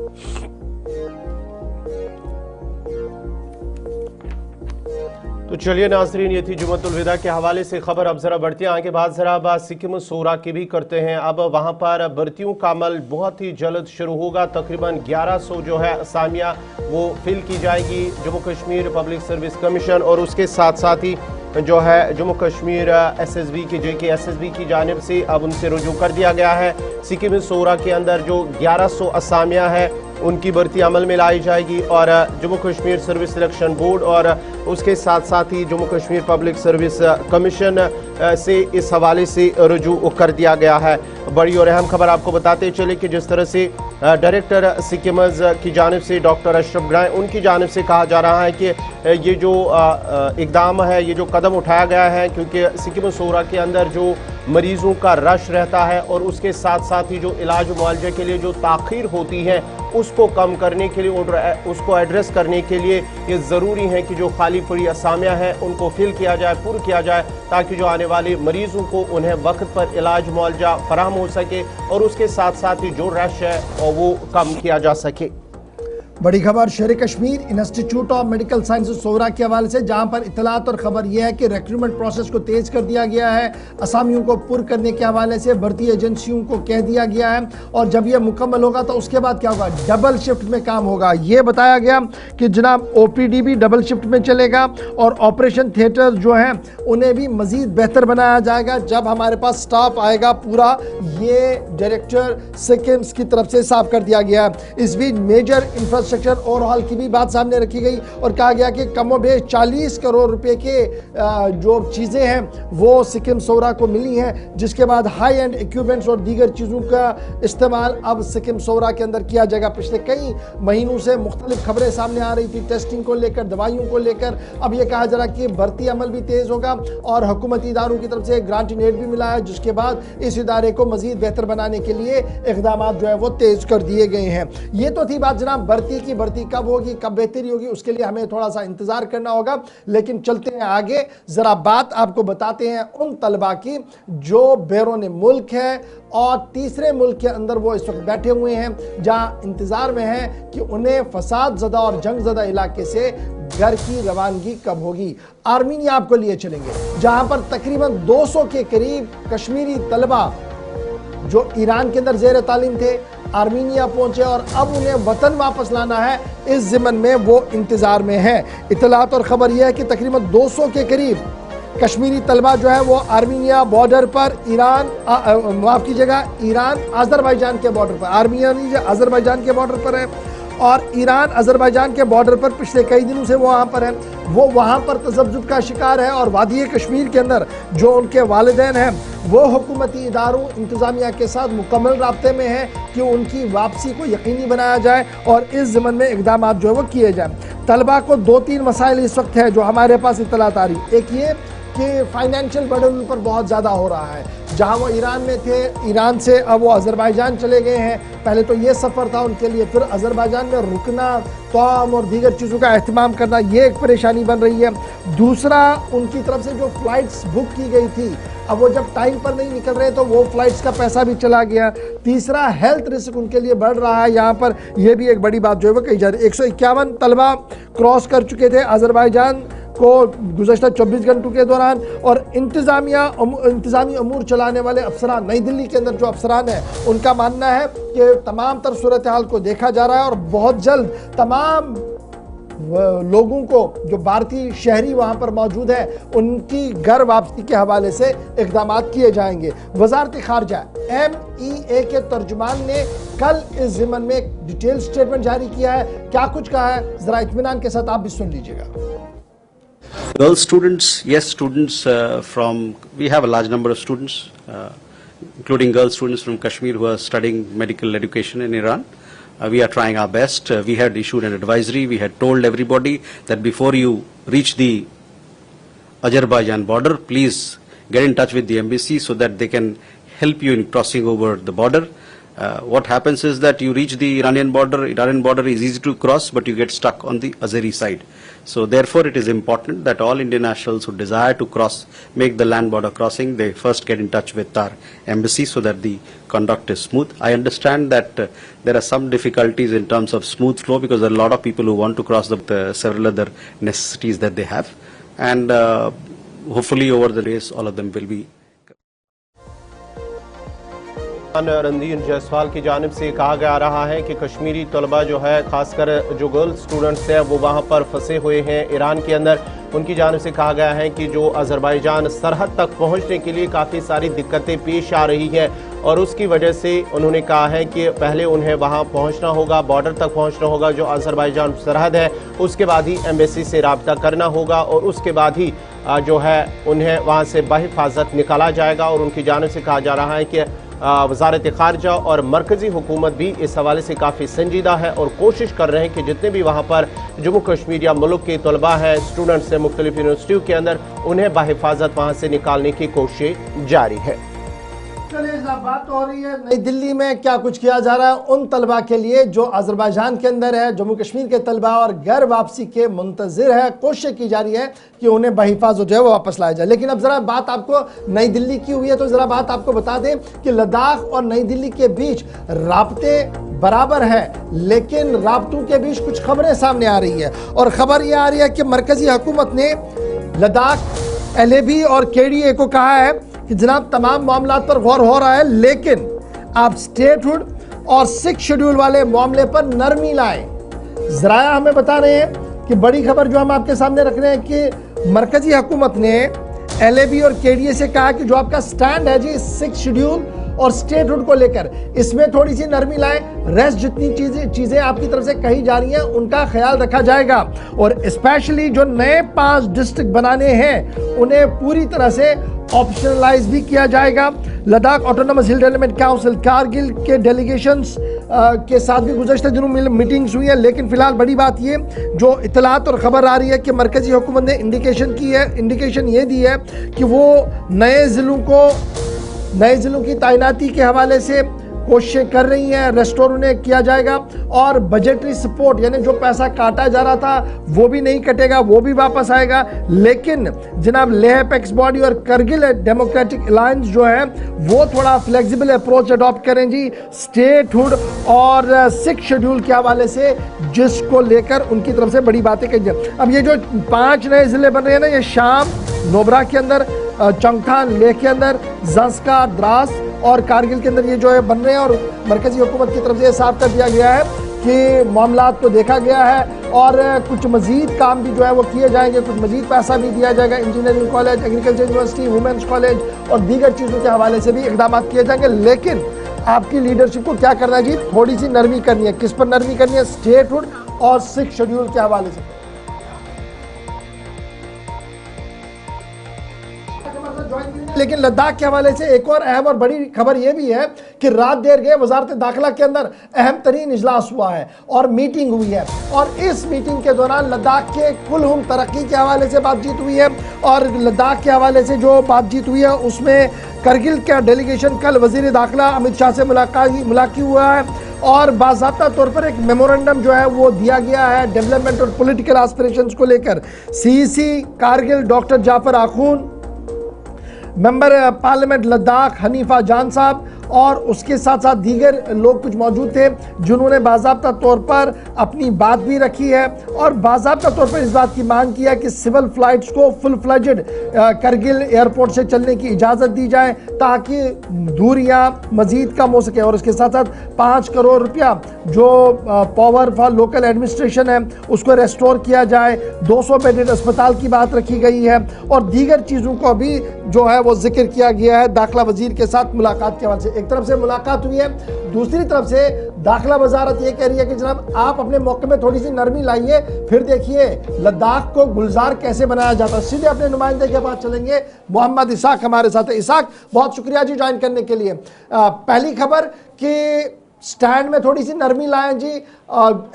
तो चलिए नाजरीन, ये थी जुम्मतुल विदा के हवाले से खबर। अब जरा बढ़ते हैं आगे, बाद जरा बात सिक्किम शोरा की भी करते हैं। अब वहां पर भर्तियों का अमल बहुत ही जल्द शुरू होगा। तकरीबन 1100 जो है असामियां वो फिल की जाएगी। Jammu Kashmir public service commission और उसके साथ साथ ही जो है जम्मू कश्मीर SSB की JK SSB की जानिब से अब उनसे रुजू कर दिया गया है। सिक्किम शोरा के अंदर जो 1100 असामियां हैं उनकी भर्ती अमल में लाई जाएगी और Jammu Kashmir service selection board और उसके साथ साथ ही Jammu Kashmir public service commission से इस हवाले से रुजू कर दिया गया है। बड़ी और अहम खबर आपको बताते चले कि जिस तरह से डायरेक्टर सिक्किमर्स की जानिब से डॉक्टर अशरफ ग्राय उनकी जानिब से कहा जा रहा है कि ये जो इकदाम है, ये जो कदम उठाया गया है, क्योंकि सिक्किम शोरा के अंदर जो मरीज़ों का रश रहता है और उसके साथ साथ ही जो इलाज मुआवजे के लिए जो ताख़ीर होती है उसको कम करने के लिए और उसको एड्रेस करने के लिए ये ज़रूरी है कि जो खाली पड़ी असामियाँ हैं उनको फिल किया जाए, पूरा किया जाए, ताकि जो आने वाले मरीज़ों को उन्हें वक्त पर इलाज मुआवजा फराहम हो सके और उसके साथ साथ ही जो रश है और वो कम किया जा सके। बड़ी खबर Sher Kashmir institute of medical sciences Soura के हवाले से, जहां पर इतलात और खबर यह है कि रिक्रूटमेंट प्रोसेस को तेज कर दिया गया है। असामियों को पुर करने के हवाले से भर्ती एजेंसियों को कह दिया गया है और जब यह मुकम्मल होगा तो उसके बाद क्या होगा, डबल शिफ्ट में काम होगा। ये बताया गया कि जनाब OPD भी डबल शिफ्ट में चलेगा और ऑपरेशन थिएटर जो हैं उन्हें भी मजीद बेहतर बनाया जाएगा जब हमारे पास स्टाफ आएगा पूरा। ये डायरेक्टर सिक्किम्स की तरफ से साफ कर दिया गया है। इस बीच मेजर इंफ्रास्ट्रक्चर ओवरहॉल की भी बात सामने रखी गई और कहा गया कि कमोबेश 40 करोड़ रुपए के जो चीज़ें हैं वो सिक्किम शोरा को मिली हैं, जिसके बाद हाई एंड इक्विपमेंट्स और दीगर चीज़ों का इस्तेमाल अब सिक्किम शोरा के अंदर किया जाएगा। पिछले कई महीनों से मुख्तलिफ खबरें सामने आ रही थी टेस्टिंग को लेकर, दवाइयों को लेकर। अब यह कहा जा रहा कि भर्ती अमल भी तेज़ होगा और हुकूमती इदारों की तरफ से ग्रांट इन एड भी मिला है, जिसके बाद इस इदारे को मजीद बेहतर बनाने के लिए इक़दाम जो है वो तेज़ कर दिए गए हैं। ये तो थी बात जनाब भर्ती की। भर्ती कब होगी, कब बेहतरी होगी, उसके लिए हमें थोड़ा सा इंतजार करना होगा। लेकिन चलते हैं आगे, जरा बात आपको बताते हैं उन तलबा की जो बैरून मुल्क है और तीसरे मुल्क के अंदर वो इस वक्त बैठे हुए हैं, जहां इंतजार में है कि उन्हें फसाद ज़दा और जंग ज़दा इलाके से घर की रवानगी कब होगी। आर्मीनिया आपको लिए चलेंगे, जहां पर तकरीबन 200 के करीब कश्मीरी तलबा जो ईरान के अंदर ज़ेर तालीम थे आर्मीनिया पहुंचे और अब उन्हें वतन वापस लाना है, इस ज़िमन में वो इंतज़ार में है। इतलात और ख़बर यह है कि तकरीबन 200 के करीब कश्मीरी तलबा जो है वो आर्मीनिया बॉर्डर पर ईरान माफ़ कीजिएगा ईरान अज़रबैजान के बॉर्डर पर, आर्मीनिया नहीं अज़रबैजान के बॉर्डर पर है और ईरान अज़रबैजान के बॉर्डर पर पिछले कई दिनों से वो वहाँ पर है। वो वहाँ पर तशद्दुद का शिकार है और वादी कश्मीर के अंदर जो उनके वालिदैन हैं वो हुकूमती इदारों इंतज़ामिया के साथ मुकम्मल राब्ते में है कि उनकी वापसी को यकीनी बनाया जाए और इस ज़िमन में इक़दाम जो है वो किए जाएँ। तलबा को 2-3 मसाइल इस वक्त है जो हमारे पास इत्तलात आ रही। एक ये कि फाइनेंशियल बर्डन उन पर बहुत ज़्यादा हो रहा है। जहाँ वो ईरान में थे, ईरान से अब वो अज़रबैजान चले गए हैं। पहले तो ये सफ़र था उनके लिए, फिर अज़रबैजान में रुकना, तौम और दीगर चीज़ों का अहतमाम करना, ये एक परेशानी बन रही है। दूसरा, उनकी तरफ से जो फ़्लाइट्स बुक की गई थी, अब वो जब टाइम पर नहीं निकल रहे तो वो फ़्लाइट्स का पैसा भी चला गया। तीसरा, हेल्थ रिस्क उनके लिए बढ़ रहा है यहाँ पर, यह भी एक बड़ी बात जो है वो कही जा रही है। 151 तलबा क्रॉस कर चुके थे अज़रबैजान को गुज़श्ता 24 घंटों के दौरान और इंतज़ामी अमूर चलाने वाले अफसरान, नई दिल्ली के अंदर जो अफसरान हैं उनका मानना है कि तमाम तर सूरत हाल को देखा जा रहा है और बहुत जल्द तमाम लोगों को, जो भारतीय शहरी वहां पर मौजूद है, उनकी घर वापसी के हवाले से इक़दाम किए जाएंगे। वज़ारत ख़ारजा MEA के तर्जुमान ने कल इस ज़िम्मन में एक डिटेल स्टेटमेंट जारी किया है। क्या कुछ कहा है, जरा इत्मीनान के साथ आप भी सुन लीजिएगा। Girl students, yes, students we have a large number of students, including girl students from Kashmir who are studying medical education in Iran. We are trying our best. We had issued an advisory. We had told everybody that before you reach the Azerbaijan border, please get in touch with the embassy so that they can help you in crossing over the border. What happens is that you reach the Iranian border is easy to cross, but you get stuck on the Azeri side. So therefore it is important that all Indian nationals who desire to make the land border crossing, they first get in touch with our embassy so that the conduct is smooth. I understand that there are some difficulties in terms of smooth flow because there are a lot of people who want to cross the several other necessities that they have, and hopefully over the days all of them will be. रणदीन Jaiswal की जानिब से कहा जा रहा है कि कश्मीरी तलबा जो है, खासकर जो गर्ल्स स्टूडेंट्स हैं, वो वहाँ पर फंसे हुए हैं ईरान के अंदर। उनकी जानिब से कहा गया है कि जो अज़रबैजान सरहद तक पहुँचने के लिए काफ़ी सारी दिक्कतें पेश आ रही हैं और उसकी वजह से उन्होंने कहा है कि पहले उन्हें वहाँ पहुँचना होगा, बॉर्डर तक पहुँचना होगा जो अज़रबैजान सरहद है, उसके बाद ही एम्बेसी से रब्ता करना होगा और उसके बाद ही जो है उन्हें वहाँ से बहिफाजत निकाला जाएगा। और उनकी जानिब से कहा जा रहा है कि वज़ारत ख़ारजा और मरकज़ी हुकूमत भी इस हवाले से काफ़ी संजीदा है और कोशिश कर रहे हैं कि जितने भी वहाँ पर जम्मू कश्मीर या मुल्क के तलबा हैं, स्टूडेंट्स हैं मुख्तलिफ यूनिवर्सिटियों के अंदर, उन्हें बहिफाजत वहाँ से निकालने की कोशिश जारी है। चलिए, बात हो रही है नई दिल्ली में क्या कुछ किया जा रहा है उन तलबा के लिए जो अज़रबैजान के अंदर है, जम्मू कश्मीर के तलबा और घर वापसी के मुंतज़िर है। कोशिश की जा रही है कि उन्हें बहिफाजत जो है वो वापस लाया जाए। लेकिन अब ज़रा बात आपको नई दिल्ली की हुई है तो ज़रा बात आपको बता दें कि लद्दाख और नई दिल्ली के बीच राब्ते बराबर है, लेकिन राब्तों के बीच कुछ खबरें सामने आ रही है। और खबर ये आ रही है कि मरकज़ी हुकूमत ने लद्दाख LAB और KDA को कहा है कि जनाब तमाम मामला पर गौर हो रहा है, लेकिन आप स्टेटहुड और 6 शेड्यूल वाले मामले पर नरमी लाएं। ज़राया हमें बता रहे हैं कि बड़ी खबर जो हम आपके सामने रख रहे हैं कि मरकजी हुकूमत ने LAB और KDA से कहा कि जो आपका स्टैंड है जी 6 शेड्यूल और स्टेटहुड को लेकर, इसमें थोड़ी सी नरमी लाएं। रेस्ट जितनी चीज़ें आपकी तरफ से कही जा रही हैं उनका ख्याल रखा जाएगा और स्पेशली जो नए 5 डिस्ट्रिक्ट बनाने हैं उन्हें पूरी तरह से ऑप्शनलाइज भी किया जाएगा। लद्दाख ऑटोनोमस हिल डेवलपमेंट काउंसिल कारगिल के डेलीगेशंस के साथ भी गुज़श्ता दिनों मीटिंग्स हुई है, लेकिन फिलहाल बड़ी बात ये जो इतलात और ख़बर आ रही है कि मरकज़ी हुकूमत ने इंडिकेशन ये दी है कि वो नए ज़िलों की तैनाती के हवाले से कोशिशें कर रही हैं, रेस्टोर उन्हें किया जाएगा और बजटरी सपोर्ट यानी जो पैसा काटा जा रहा था वो भी नहीं कटेगा, वो भी वापस आएगा। लेकिन जनाब लेह अपेक्स बॉडी और करगिल डेमोक्रेटिक अलायंस जो है वो थोड़ा फ्लेक्सिबल अप्रोच अडॉप्ट करें जी स्टेटहुड और 6 शेड्यूल के हवाले से, जिसको लेकर उनकी तरफ से बड़ी बातें कही जाए। अब ये जो 5 नए ज़िले बन रहे हैं ना, ये शाम, नोबरा के अंदर, चंगथान, लेह के अंदर, ज़ंस्कार, द्रास और कारगिल के अंदर ये जो है बन रहे हैं और मरकज़ी हुकूमत की तरफ से साफ कर दिया गया है कि मामलात को देखा गया है और कुछ मज़ीद काम भी जो है वो किए जाएंगे, कुछ मज़ीद पैसा भी दिया जाएगा। Engineering college, agriculture university, women's college और दीगर चीज़ों के हवाले से भी इक़दाम किए जाएंगे। लेकिन आपकी लीडरशिप को क्या करना है जी, थोड़ी सी नरमी करनी है। किस पर नरमी करनी है? स्टेटहुड और 6 शेड्यूल के हवाले से। लेकिन लद्दाख के हवाले से एक और अहम और बड़ी खबर यह भी है कि रात देर गए वजारत दाखिला के अंदर अहम तरीन इजलास हुआ है और मीटिंग हुई है और इस मीटिंग के दौरान लद्दाख के कुलहुम तरक्की के हवाले से बातचीत हुई है और लद्दाख के हवाले से जो बातचीत हुई है उसमें करगिल का डेलीगेशन कल वजीर दाखिला अमित शाह से मुलाकात हुआ है और बाज़ाब्ता तौर पर एक मेमोरेंडम जो है वो दिया गया है डेवलपमेंट और पॉलिटिकल एस्पिरेशंस को लेकर। CEC कारगिल डॉक्टर जाफर आखून, मेंबर पार्लियामेंट लद्दाख हनीफा जान साहब और उसके साथ साथ दीगर लोग कुछ मौजूद थे जिन्होंने बाज़ाब्ता तौर पर अपनी बात भी रखी है और बाज़ाब्ता तौर पर इस बात की मांग की है कि सिविल फ्लाइट्स को फुल फ्लेजेड करगिल एयरपोर्ट से चलने की इजाज़त दी जाए ताकि दूरियां मजीद कम हो सके। और इसके साथ साथ 5 करोड़ रुपया जो पावर फॉर लोकल एडमिनिस्ट्रेशन है उसको रेस्टोर किया जाए। 200 बेडेड अस्पताल की बात रखी गई है और दीगर चीज़ों को भी जो है वो जिक्र किया गया है दाखिला वजीर के साथ मुलाकात के हवाले से। एक तरफ से मुलाकात हुई है, दूसरी तरफ से दाखिला वजारत ये कह रही है कि जनाब आप अपने मौके में थोड़ी सी नरमी लाइए, फिर देखिए लद्दाख को गुलजार कैसे बनाया जाता है। सीधे अपने नुमाइंदे के पास चलेंगे, मोहम्मद इसाक हमारे साथ है। इसाक, बहुत शुक्रिया जी ज्वाइन करने के लिए। पहली खबर कि स्टैंड में थोड़ी सी नरमी लाएं जी,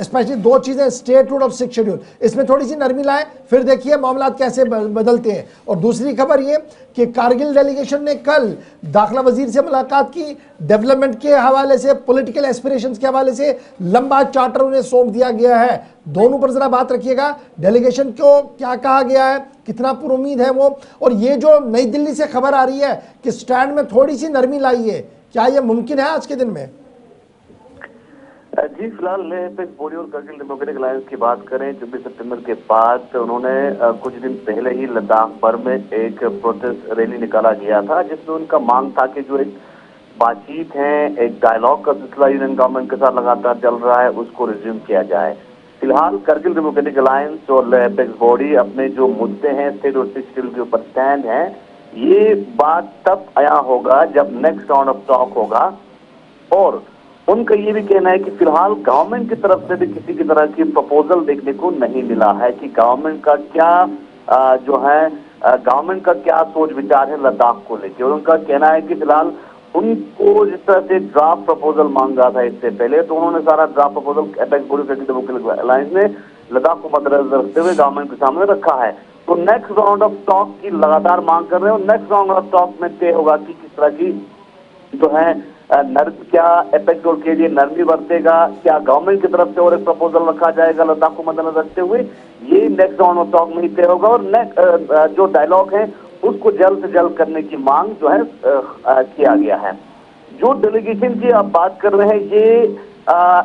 स्पेशली 2 चीज़ें, स्टेटहुड और 6 शेड्यूल, इसमें थोड़ी सी नरमी लाएं, फिर देखिए मामला कैसे बदलते हैं। और दूसरी खबर ये कि कारगिल डेलीगेशन ने कल दाखिला वजीर से मुलाकात की, डेवलपमेंट के हवाले से, पॉलिटिकल एस्पिरेशंस के हवाले से लंबा चार्टर उन्हें सौंप दिया गया है। दोनों पर जरा बात रखिएगा, डेलीगेशन को क्या कहा गया है, कितना पुरुमीद है वो, और ये जो नई दिल्ली से खबर आ रही है कि स्टैंड में थोड़ी सी नरमी लाइए, क्या ये मुमकिन है आज के दिन में? जी, फिलहाल लेह अपेक्स बॉडी और कारगिल डेमोक्रेटिक अलायंस की बात करें, 24 सितंबर के बाद उन्होंने कुछ दिन पहले ही लद्दाख भर में एक प्रोटेस्ट रैली निकाला गया था जिसमें उनका मांग था कि जो एक बातचीत है, एक डायलॉग का सिलसिला यूनियन गवर्नमेंट के साथ लगातार चल रहा है, उसको रिज्यूम किया जाए। फिलहाल कारगिल डेमोक्रेटिक अलायंस और लेह अपेक्स बॉडी अपने जो मुद्दे हैं स्टेट और 6 शेड्यूल के ऊपर स्टैंड है। ये बात तब आया होगा जब नेक्स्ट राउंड ऑफ टॉक होगा और उनका ये भी कहना है कि फिलहाल गवर्नमेंट की तरफ से भी किसी की तरह की प्रपोजल देखने को नहीं मिला है कि गवर्नमेंट का क्या जो है गवर्नमेंट का क्या सोच विचार है लद्दाख को लेकर। और उनका कहना है कि फिलहाल उनको जिस तरह से ड्राफ्ट प्रपोजल मांगा था इससे पहले, तो उन्होंने सारा draft proposal apex body democratic alliance ने लद्दाख को मद्देनजर रखते हुए गवर्नमेंट के सामने रखा है। तो नेक्स्ट राउंड ऑफ टॉक की लगातार मांग कर रहे हैं और नेक्स्ट राउंड ऑफ टॉक में तय होगा कि किस तरह की जो है क्या अपेक्स बॉडी के लिए नरमी बरतेगा, क्या गवर्नमेंट की तरफ से और एक प्रपोजल रखा जाएगा लद्दाख को मद्देनजर रखते हुए, ये नेक्स्ट राउंड ऑफ टॉक में ही तय होगा। और जो डायलॉग है उसको जल्द से जल्द करने की मांग जो है किया गया है। जो डेलीगेशन की आप बात कर रहे हैं, ये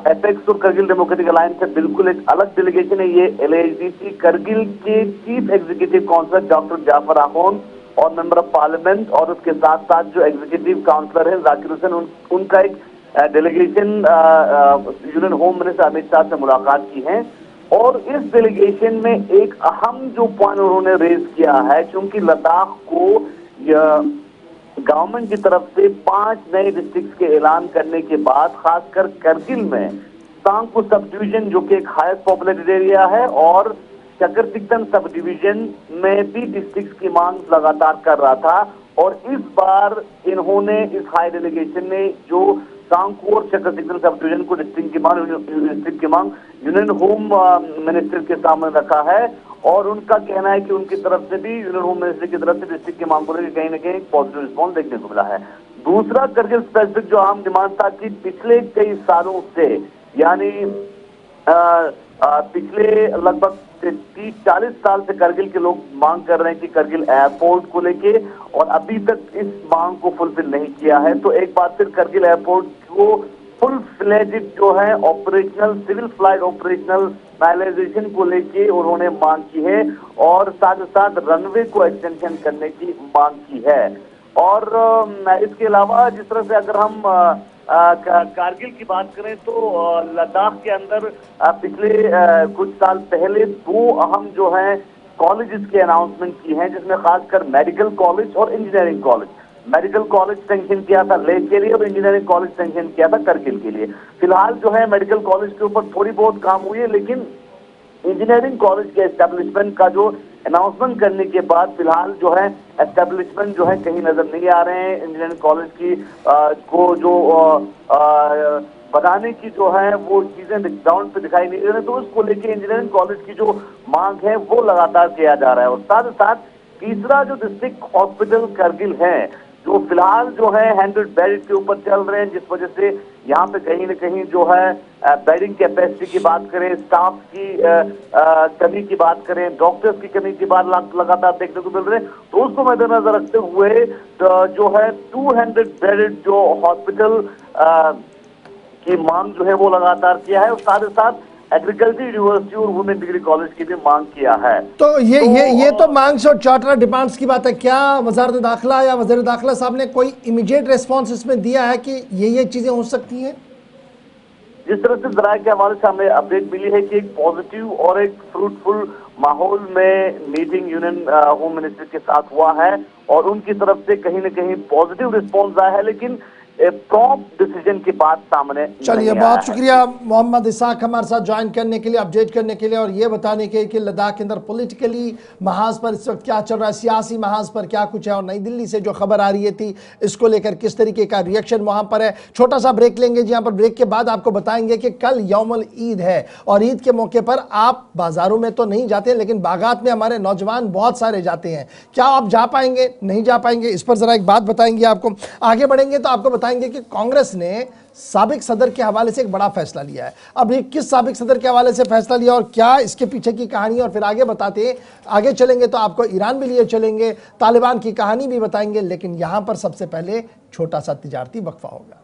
अपेक्स और कारगिल डेमोक्रेटिक अलायंस से बिल्कुल एक अलग डेलीगेशन है। ये LADC कारगिल के chief executive councillor doctor Jafar Akhon और मेंबर ऑफ पार्लियामेंट और उसके साथ साथ जो एग्जीक्यूटिव काउंसलर हैं जाकिर हुसैन, उनका एक delegation union home minister Amit Shah से मुलाकात की है। और इस डेलीगेशन में एक अहम जो पॉइंट उन्होंने रेज किया है, क्योंकि लद्दाख को गवर्नमेंट की तरफ से 5 नए डिस्ट्रिक्ट के ऐलान करने के बाद खासकर कारगिल में सांगपू सब डिवीजन जो कि एक हाईएस्ट पॉपुलेटेड एरिया है और चकरतिक्तन सब डिवीजन में भी डिस्ट्रिक्ट की मांग लगातार कर रहा था। और इस बार इन्होंने इस हाई डेलीगेशन ने जो सांगपू और चकरतिक्तन सब डिवीजन को डिस्ट्रिक्ट की मांग यूनियन होम मिनिस्टर के सामने रखा है। और उनका कहना है कि उनकी तरफ से भी यूनियन होम मिनिस्टर की तरफ से डिस्ट्रिक्ट की मांग को लेकर कहीं ना कहीं पॉजिटिव रिस्पॉन्स देखने को मिला है। दूसरा कारगिल स्पेसिफिक जो अहम डिमांड था कि पिछले कई सालों से यानी पिछले लगभग 30-40 साल से कारगिल के लोग मांग कर रहे हैं कि कारगिल एयरपोर्ट को लेके, और अभी तक इस मांग को फुलफिल नहीं किया है। तो एक बार फिर कारगिल एयरपोर्ट को फुल फ्लेजेड जो है ऑपरेशनल सिविल फ्लाइट ऑपरेशनल नाइलाइजेशन को लेके उन्होंने मांग की है और साथ ही साथ रनवे को एक्सटेंशन करने की मांग की है। और इसके अलावा जिस तरह से अगर हम कारगिल की बात करें तो लद्दाख के अंदर पिछले कुछ साल पहले 2 अहम जो है कॉलेजेस की अनाउंसमेंट की हैं, जिसमें खासकर मेडिकल कॉलेज और engineering college. Medical college sanction किया था लेह के लिए और इंजीनियरिंग कॉलेज सैंक्शन किया था कारगिल के लिए। फिलहाल जो है मेडिकल कॉलेज के ऊपर थोड़ी बहुत काम हुई है, लेकिन इंजीनियरिंग कॉलेज के एस्टेब्लिशमेंट का जो अनाउंसमेंट करने के बाद फिलहाल जो है एस्टेब्लिशमेंट जो है कहीं नजर नहीं आ रहे हैं। इंजीनियरिंग कॉलेज की को जो बनाने की जो है वो चीजें ग्राउंड पे दिखाई नहीं दे रही, तो उसको लेके इंजीनियरिंग कॉलेज की जो मांग है वो लगातार किया जा रहा है। और साथ ही साथ तीसरा जो डिस्ट्रिक्ट हॉस्पिटल कारगिल है जो फिलहाल जो है 100 बेड के ऊपर चल रहे हैं, जिस वजह से यहाँ पे कहीं न कहीं जो है बेडिंग कैपेसिटी की बात करें, स्टाफ की कमी की बात करें, डॉक्टर्स की कमी की बात लगातार देखने को मिल रहे हैं। तो उसको मद्देनजर रखते हुए जो है 200 बेडेड जो हॉस्पिटल की मांग जो है वो लगातार किया है, और साथ ही साथ एग्रीकल्चर यूनिवर्सिटी और वुमेन डिग्री कॉलेज की भी मांग किया है। तो ये तो मांग्स और चार्टर डिमांड्स की बात है। क्या वज़ारत दाखिला या वज़ीर दाखिला साहब ने कोई इमीडिएट रिस्पॉन्स इसमें दिया है कि ये चीजें हो सकती हैं? जिस तरह से जराये के हवाले से हमें अपडेट मिली है कि एक पॉजिटिव और एक फ्रूटफुल माहौल में मीटिंग यूनियन होम मिनिस्टर के साथ हुआ है, और उनकी तरफ से कहीं न कहीं पॉजिटिव रिस्पॉन्स आया है, लेकिन प्रॉम्प्ट डिसीजन की बात सामने चलिए, बहुत शुक्रिया मोहम्मद इसाक हमारे साथ ज्वाइन करने के लिए, अपडेट करने के लिए, और ये बताने के कि लद्दाख के अंदर पॉलिटिकली महाज पर इस वक्त क्या चल रहा है, सियासी महाज पर क्या कुछ है, और नई दिल्ली से जो खबर आ रही थी इसको लेकर किस तरीके का रिएक्शन वहाँ पर है। छोटा सा ब्रेक लेंगे जी। यहाँ पर ब्रेक के बाद आपको बताएंगे कि कल यौमुल ईद है, और ईद के मौके पर आप बाजारों में तो नहीं जाते, लेकिन बागात में हमारे नौजवान बहुत सारे जाते हैं। क्या आप जा पाएंगे, नहीं जा पाएंगे, इस पर ज़रा एक बात बताएंगे आपको। आगे बढ़ेंगे तो आपको बताएंगे कि कांग्रेस ने साबिक सदर के हवाले से एक बड़ा फैसला लिया है। अब ये किस साबिक सदर के हवाले से फैसला लिया और क्या इसके पीछे की कहानी, और फिर आगे बताते हैं। आगे चलेंगे तो आपको ईरान भी लिए चलेंगे, तालिबान की कहानी भी बताएंगे, लेकिन यहां पर सबसे पहले छोटा सा तिजारती वक्फा होगा।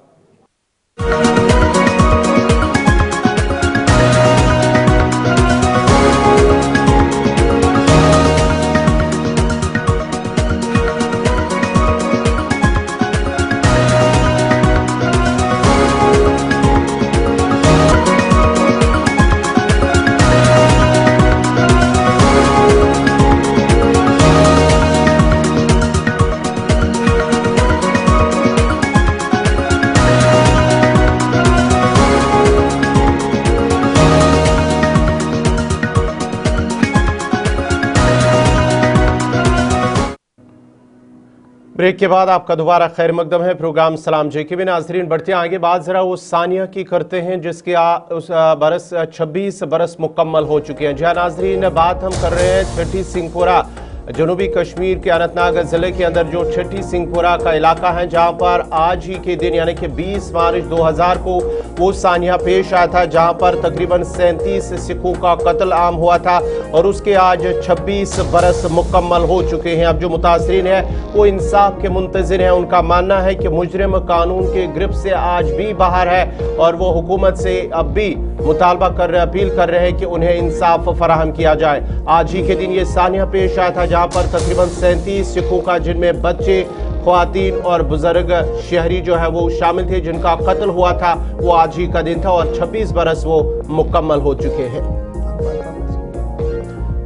ब्रेक के बाद आपका दोबारा खैर मकदम है। प्रोग्राम सलाम जेके में नाजरीन बढ़ते हैं आगे। बात जरा उस सानिया की करते हैं जिसके उस बरस 26 बरस मुकम्मल हो चुके हैं। जहाँ नाजरीन बात हम कर रहे हैं छठी सिंहपुरा, जनूबी कश्मीर के अनंतनाग ज़िले के अंदर जो छठी सिंहपुरा का इलाका है, जहां पर आज ही के दिन यानी कि 20 मार्च 2000 को वो सानिया पेश आया था, जहां पर तकरीबन 37 सिखों का कत्ल आम हुआ था, और उसके आज 26 बरस मुकम्मल हो चुके हैं। अब जो मुतासरीन है वो इंसाफ के मुंतज़िर हैं। उनका मानना है कि मुजरिम कानून के गिरफ्त से आज भी बाहर है, और वो हुकूमत से अब भी मुतालबा कर रहे, अपील कर रहे हैं कि उन्हें इंसाफ फराहम किया जाए। आज ही के दिन ये सानिया पेश आया था, जहां पर तकरीबन 37 सिखों का, जिनमें बच्चे, ख्वातीन और बुजुर्ग शहरी जो है वो शामिल थे, जिनका कत्ल हुआ था, वो आज ही का दिन था, और 26 बरस वो मुकम्मल हो चुके हैं।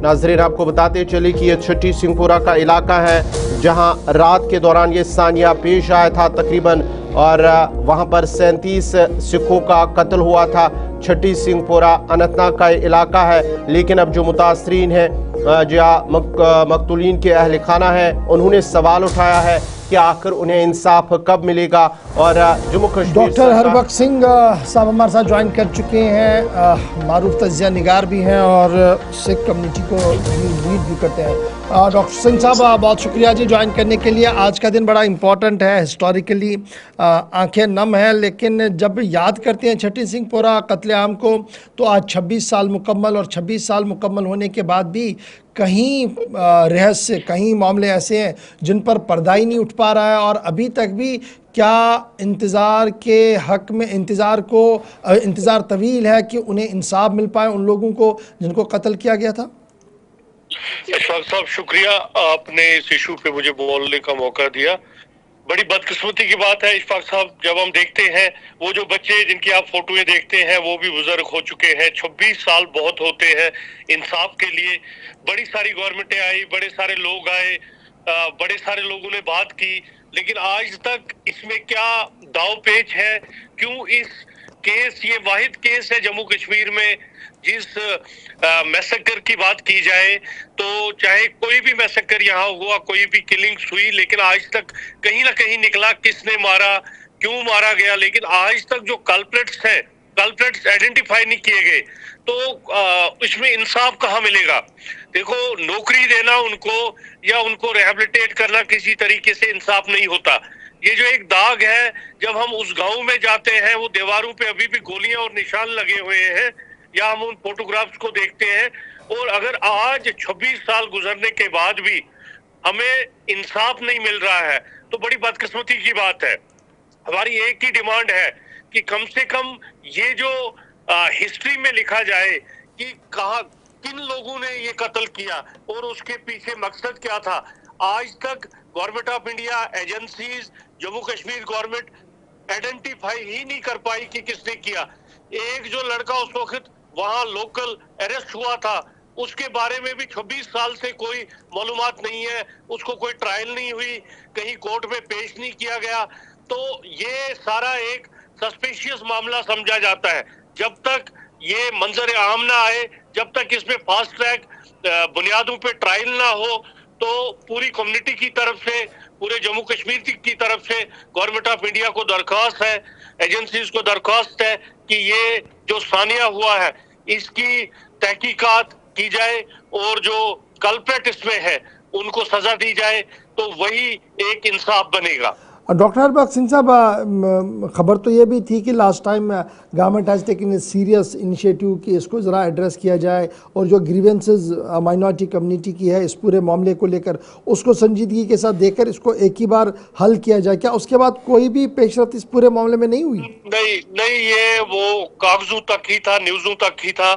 नाज़रीन आपको बताते चले कि ये छठी सिंहपुरा का इलाका है, जहां रात के दौरान ये सानिया पेश आया था तकरीबन, और वहां पर 37 सिखों का कत्ल हुआ था। छठी सिंहपुरा अनंतनाग का इलाका है, लेकिन अब जो मुतासरीन हैं, जहाँ मकतूलीन के अहल खाना है, उन्होंने सवाल उठाया है कि आखिर उन्हें इंसाफ कब मिलेगा। और जम्मू कश्मीर डॉक्टर हरबख्श सिंह साहब हमारे साथ ज्वाइन कर चुके हैं, मारूफ तजिया निगार भी हैं और सिख कम्युनिटी को लीड भी करते हैं। डॉक्टर सिंह साहब बहुत शुक्रिया जी ज्वाइन करने के लिए। आज का दिन बड़ा इम्पॉर्टेंट है, हिस्टोरिकली आंखें नम हैं, लेकिन जब याद करते हैं छठी सिंहपुरा कत्लेआम को, तो आज 26 साल मुकम्मल, और 26 साल मुकम्मल होने के बाद भी कहीं रहस्य, कहीं मामले ऐसे हैं जिन पर पर्दा ही नहीं उठ पा रहा है, और अभी तक भी क्या इंतज़ार के हक़ में इंतज़ार तवील है कि उन्हें इंसाफ मिल पाए उन लोगों को जिनको कत्ल किया गया था। इशफाक साहब शुक्रिया, आपने इस इशू पे मुझे बोलने का मौका दिया। बड़ी बदकिस्मती की बात है इशफाक साहब, जब हम देखते हैं वो जो बच्चे जिनकी आप फोटोएं देखते हैं वो भी बुजुर्ग हो चुके हैं। 26 साल बहुत होते हैं इंसाफ के लिए। बड़ी सारी गवर्नमेंटें आई, बड़े सारे लोग आए, बड़े सारे लोगों ने बात की, लेकिन आज तक इसमें क्या दाव पेच है? क्यों इस केस, ये वाहिद केस है जम्मू कश्मीर में जिस मैसेकर की बात की जाए तो चाहे कोई भी मैसेकर यहाँ हुआ, कोई भी किलिंग्स हुई, लेकिन आज तक कहीं ना कहीं निकला किसने मारा, क्यों मारा गया। लेकिन आज तक जो कल्प्रिट्स हैं, कल्प्रिट्स आइडेंटिफाई नहीं किए गए, तो इसमें इंसाफ कहाँ मिलेगा? देखो, नौकरी देना उनको या उनको रिहेबिलिटेट करना किसी तरीके से इंसाफ नहीं होता। ये जो एक दाग है, जब हम उस गांव में जाते हैं वो दीवारों पे अभी भी गोलियां और निशान लगे हुए हैं, या हम उन फोटोग्राफ्स को देखते हैं, और अगर आज 26 साल गुजरने के बाद भी हमें इंसाफ नहीं मिल रहा है तो बड़ी बदकिस्मती की बात है। हमारी एक ही डिमांड है कि कम से कम ये जो हिस्ट्री में लिखा जाए कि कहाँ किन लोगों ने ये कत्ल किया और उसके पीछे मकसद क्या था। आज तक government of India, agencies, Jammu Kashmir government identify ही नहीं कर पाई कि किसने किया। एक जो लड़का उस वक्त वहां लोकल अरेस्ट हुआ था, उसके बारे में भी 26 साल से कोई मालूमात नहीं है, उसको कोई ट्रायल नहीं हुई, कहीं कोर्ट में पेश नहीं किया गया। तो ये सारा एक सस्पिशियस मामला समझा जाता है। जब तक ये मंजर आम ना आए, जब तक इसमें फास्ट ट्रैक बुनियादों पे ट्रायल ना हो, तो पूरी कम्युनिटी की तरफ से, पूरे जम्मू कश्मीर की तरफ से गवर्नमेंट ऑफ इंडिया को दरख्वास्त है, एजेंसीज को दरख्वास्त है कि ये जो सानिया हुआ है इसकी तहकीकात की जाए और जो कल्प्रेट इसमें है उनको सजा दी जाए, तो वही एक इंसाफ बनेगा। डॉक्टर हरबख्श सिंह साहब, खबर तो ये भी थी कि last time government has taken serious initiative कि इसको ज़रा एड्रेस किया जाए और जो ग्रीवेंसेस माइनॉरिटी कम्युनिटी की है इस पूरे मामले को लेकर उसको संजीदगी के साथ देखकर इसको एक ही बार हल किया जाए। क्या उसके बाद कोई भी पेशरफ्त इस पूरे मामले में नहीं हुई? नहीं, ये वो कागजों तक ही था, न्यूज़ों तक ही था।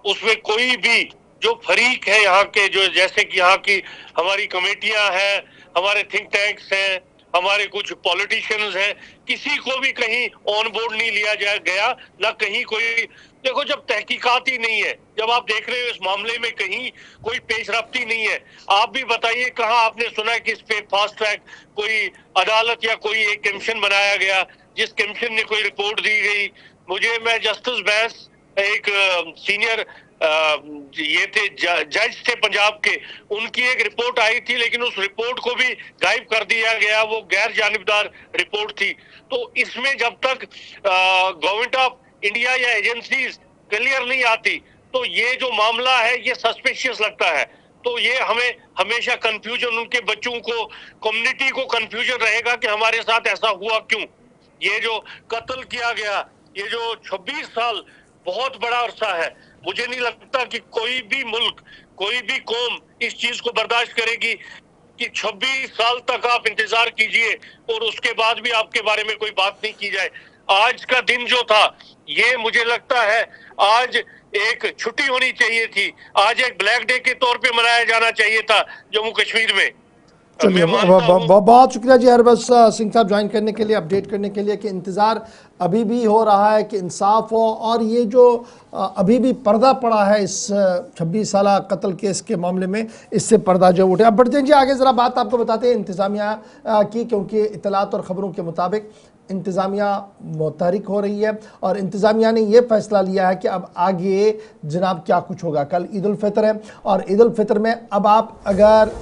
उसमें कोई भी जो फरीक है यहाँ के, जो जैसे कि यहाँ की हमारी कमेटियां हैं, हमारे थिंक टैंक्स हैं, हमारे कुछ पॉलिटिशियंस हैं, किसी को भी कहीं ऑन बोर्ड नहीं लिया गया, ना कहीं कोई। देखो, जब तहकीकात ही नहीं है, जब आप देख रहे हो इस मामले में कहीं कोई पेशरफ्ती नहीं है, आप भी बताइए कहाँ आपने सुना है कि इस पे फास्ट ट्रैक कोई अदालत या कोई एक कमीशन बनाया गया, जिस कमीशन ने कोई रिपोर्ट दी गई। मैं जस्टिस बैस, एक सीनियर ये थे जज थे पंजाब के, उनकी एक रिपोर्ट आई थी, लेकिन उस रिपोर्ट को भी गायब कर दिया गया, वो गैर जानिबदार रिपोर्ट थी। तो इसमें जब तक गवर्नमेंट ऑफ इंडिया या एजेंसीज क्लियर नहीं आती, तो ये जो मामला है ये सस्पिशियस लगता है। तो ये हमें हमेशा कंफ्यूजन, उनके बच्चों को, कम्युनिटी को कंफ्यूजन रहेगा कि हमारे साथ ऐसा हुआ क्यों। ये जो कत्ल किया गया, ये जो 26 साल बहुत बड़ा अरसा है। मुझे नहीं लगता कि कोई भी मुल्क, कोई भी कौम इस चीज को बर्दाश्त करेगी कि 26 साल तक आप इंतजार कीजिए और उसके बाद भी आपके बारे में कोई बात नहीं की जाए। आज का दिन जो था, ये मुझे लगता है आज एक छुट्टी होनी चाहिए थी, आज एक ब्लैक डे के तौर पे मनाया जाना चाहिए था जम्मू कश्मीर में। चलिए, बहुत शुक्रिया जी हरबख्श सिंह साहब ज्वाइन करने के लिए, अपडेट करने के लिए कि इंतज़ार अभी भी हो रहा है कि इंसाफ हो, और ये जो अभी भी पर्दा पड़ा है इस 26 साल कत्ल केस के मामले में, इससे पर्दा जो उठे। अब बढ़ते हैं जी आगे, ज़रा बात आपको बताते हैं इंतज़ामिया की, क्योंकि इतलात और ख़बरों के मुताबिक इंतज़ामिया मुतहरिक हो रही है और इंतज़ामिया ने यह फ़ैसला लिया है कि अब आगे जनाब क्या कुछ होगा। कल ईद उल फितर है और ईद उल फितर में अब आप अगर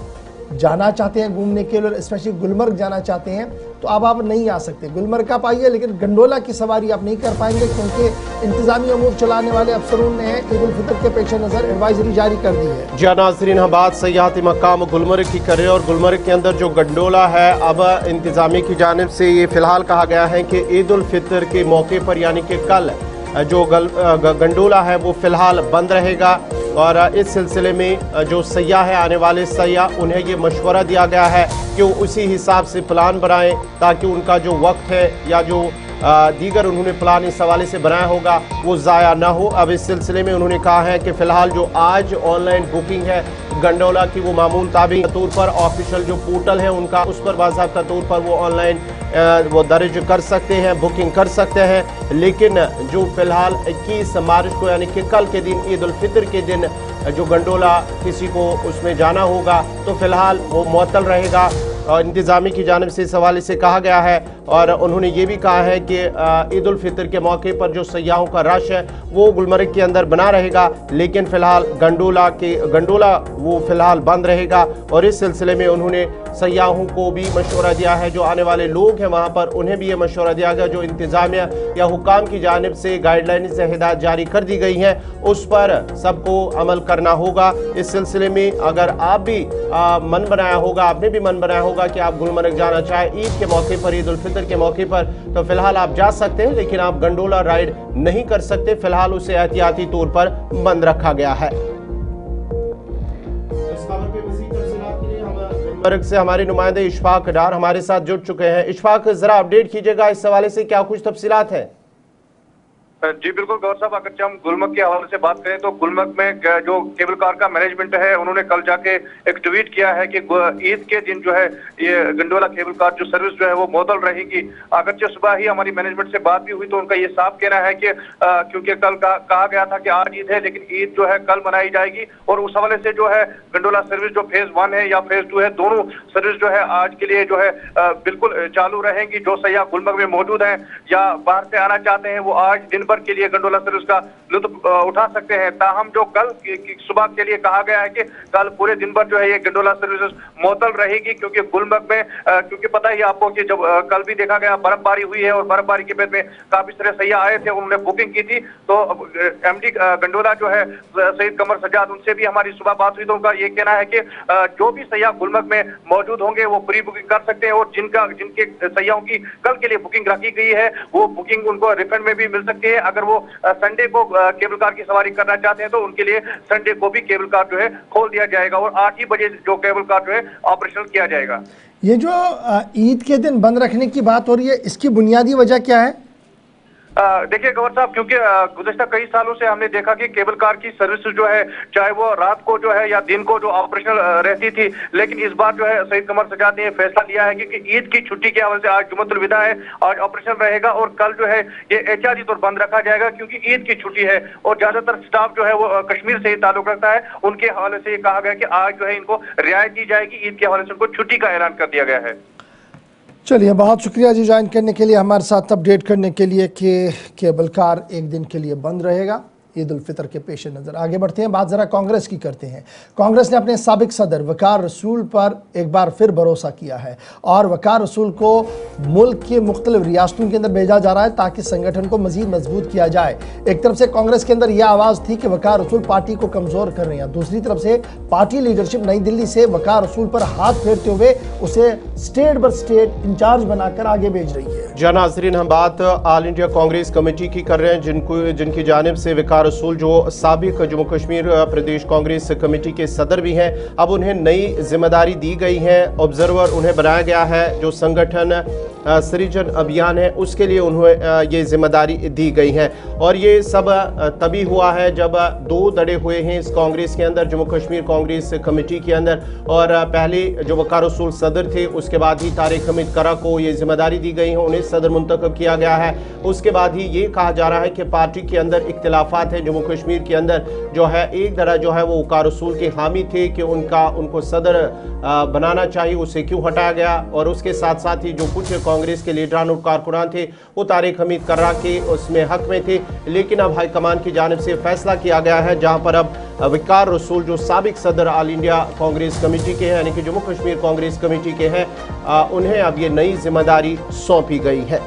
जाना चाहते हैं घूमने के लिए, स्पेशली गुलमर्ग जाना चाहते हैं, तो अब आप नहीं आ सकते। गुलमर्ग आप आइए, लेकिन गंडोला की सवारी आप नहीं कर पाएंगे, क्योंकि इंतजामी अमूर चलाने वाले अफसरों ने ईद उल फितर के पेश नज़र एडवाइजरी जारी कर दी है। जी नाज़रीन, हम बात सयाहती मकाम गुलमर्ग की करें और गुलमर्ग के अंदर जो गंडोला है, अब इंतजामी की जानिब से ये फिलहाल कहा गया है कि ईद उल फितर के मौके पर, यानी कि कल जो गंडोला है वो फिलहाल बंद रहेगा। और इस सिलसिले में जो सयाह है, आने वाले सयाह, उन्हें ये मशवरा दिया गया है कि वो उसी हिसाब से प्लान बनाएं, ताकि उनका जो वक्त है या जो दीगर उन्होंने प्लान इस हवाले से बनाया होगा वो ज़ाया ना हो। अब इस सिलसिले में उन्होंने कहा है कि फ़िलहाल जो आज ऑनलाइन बुकिंग है गंडोला की, वो मामूल ताबी तौर पर ऑफिशियल जो पोर्टल है उनका, उस पर बाज़ाब्ता तौर पर वो ऑनलाइन वो दर्ज कर सकते हैं, बुकिंग कर सकते हैं। लेकिन जो फ़िलहाल 21 मार्च को, यानी कि कल के दिन, ईद उल फितर के दिन, जो गंडोला किसी को उसमें जाना होगा तो फ़िलहाल वो मुअत्तल रहेगा। इंतज़ामी की जानिब से इस हवाले से कहा गया है। और उन्होंने ये भी कहा है कि ईद उल फितर के मौके पर जो सयाहों का रश है वो गुलमर्ग के अंदर बना रहेगा, लेकिन फिलहाल गंडोला वो फिलहाल बंद रहेगा। और इस सिलसिले में उन्होंने सयाहों को भी मशवरा दिया है, जो आने वाले लोग हैं वहाँ पर उन्हें भी ये मशवरा दिया गया, जो इंतजामिया या हुकाम की जानिब से गाइडलाइन से हिदायत जारी कर दी गई हैं उस पर सबको अमल करना होगा। इस सिलसिले में अगर आप भी मन बनाया होगा, आपने भी मन बनाया होगा कि आप गुलमर्ग जाना चाहे ईद के मौके पर, ईद उल फितर के मौके पर, तो फिलहाल आप जा सकते हैं, लेकिन आप गंडोला राइड नहीं कर सकते। फिलहाल उसे एहतियाती तौर पर बंद रखा गया है। गुलमर्ग से हमारे नुमाइंदे इशफाक डार हमारे साथ जुड़ चुके हैं। इशफाक, जरा अपडेट कीजिएगा इस हवाले से, क्या कुछ तफसीलात हैं? जी बिल्कुल गौर साहब, अगर हम गुलमर्ग के हवाले से बात करें तो गुलमर्ग में जो केबल कार का मैनेजमेंट है उन्होंने कल जाके एक ट्वीट किया है कि ईद के दिन जो है ये गंडोला केबल कार जो सर्विस जो है वो मौतल रहेगी। अगरचे सुबह ही हमारी मैनेजमेंट से बात भी हुई तो उनका ये साफ कहना है कि क्योंकि कल कहा गया था कि आज ईद है, लेकिन ईद जो है कल मनाई जाएगी और उस हवाले से जो है गंडोला सर्विस जो फेज 1 है या फेज 2 है, दोनों सर्विस जो है आज के लिए जो है बिल्कुल चालू रहेंगी। जो सयाह गुलमर्ग में मौजूद हैं या बाहर से आना चाहते हैं वो आज दिन भर के लिए गंडोला सर्विस का लुत्फ उठा सकते हैं। ताहम जो कल सुबह के लिए कहा गया है कि कल पूरे दिन भर जो है ये गंडोला सर्विस मौतल रहेगी, क्योंकि गुलमर्ग में क्योंकि पता ही आपको कि जब कल भी देखा गया बर्फबारी हुई है और बर्फबारी के बाद में काफी सारे सयाह आए थे, उन्होंने बुकिंग की थी। तो एमडी गंडोला जो है सईद कमर सजाद, उनसे भी हमारी सुबह बात हुई तो उनका ये कहना है कि जो भी सयाह गुलमर्ग में मौजूद होंगे वो प्री बुकिंग कर सकते हैं और जिनके सयाहों की कल के लिए बुकिंग रखी गई है वो बुकिंग उनको रिफंड में भी मिल सकती है। अगर वो संडे को केबल कार की सवारी करना चाहते हैं तो उनके लिए संडे को भी केबल कार जो है खोल दिया जाएगा और 8 ही बजे जो केबल कार जो है ऑपरेशनल किया जाएगा। ये जो ईद के दिन बंद रखने की बात हो रही है, इसकी बुनियादी वजह क्या है? देखिए गौर साहब, क्योंकि गुज़श्ता कई सालों से हमने देखा कि केबल कार की सर्विस जो है चाहे वो रात को जो है या दिन को जो ऑपरेशनल रहती थी, लेकिन इस बार जो है सईद कमर सजाद ने फैसला लिया है कि ईद की छुट्टी के हवाले से आज जुम्मतुल विदा है, आज ऑपरेशन रहेगा और कल जो है ये एहतियाती तौर बंद रखा जाएगा क्योंकि ईद की छुट्टी है और ज्यादातर स्टाफ जो है वो कश्मीर से ही ताल्लुक रखता है। उनके हवाले से ये कहा गया कि आज जो है इनको रियायत दी जाएगी, ईद के हवाले से उनको छुट्टी का ऐलान कर दिया गया है। चलिए, बहुत शुक्रिया जी ज्वाइन करने के लिए, हमारे साथ अपडेट करने के लिए कि केबल कार एक दिन के लिए बंद रहेगा ईद उल फितर के पेश नज़र। आगे बढ़ते हैं, बात ज़रा कांग्रेस की करते हैं। कांग्रेस ने अपने साबिक सदर वकार रसूल पर एक बार फिर भरोसा किया है और वकार रसूल को मुल्क के मुख्तलिफ रियासतों के अंदर भेजा जा रहा है ताकि संगठन को मजीद मजबूत किया जाए। एक तरफ से कांग्रेस के अंदर यह आवाज़ थी कि वकार रसूल पार्टी को कमज़ोर कर रहे हैं, दूसरी तरफ से पार्टी लीडरशिप नई दिल्ली से वकार रसूल पर हाथ फेरते हुए उसे स्टेट बाय स्टेट इंचार्ज बनाकर आगे भेज रही है। जी नाज़रीन, हम बात ऑल इंडिया कांग्रेस कमेटी की कर रहे हैं, जिनकी जानिब से वकार रसूल जो साबिक जम्मू कश्मीर प्रदेश कांग्रेस कमेटी के सदर भी हैं, अब उन्हें नई जिम्मेदारी दी गई है। ऑब्जर्वर उन्हें बनाया गया है, जो संगठन सृजन अभियान है उसके लिए उन्हें ये जिम्मेदारी दी गई है। और ये सब तभी हुआ है जब 2 दड़े हुए हैं इस कांग्रेस के अंदर, जम्मू कश्मीर कांग्रेस कमेटी के अंदर। और पहले जो वकार रसूल सदर थे उसके बाद ही तारिक हमीद करा को ये जिम्मेदारी दी गई है, उन्हें सदर मुंतखब किया गया है। उसके बाद ही ये कहा जा रहा है कि पार्टी के अंदर इख्तिलाफात हैं जम्मू कश्मीर के अंदर, जो है एक दड़ा जो है वो वकार रसूल के हामी थे कि उनको सदर बनाना चाहिए, उसे क्यों हटाया गया। और उसके साथ साथ ही जो कुछ कांग्रेस के लीडरान और कारकुनान थे वो तारिक हमीद कर्रा के उसमें हक में थे, लेकिन अब हाईकमान की जानिब से फैसला किया गया है जहां पर अब वकार रसूल जो साबिक सदर ऑल इंडिया कांग्रेस कमेटी के हैं, यानी कि जम्मू कश्मीर कांग्रेस कमेटी के हैं, उन्हें अब ये नई जिम्मेदारी सौंपी गई है।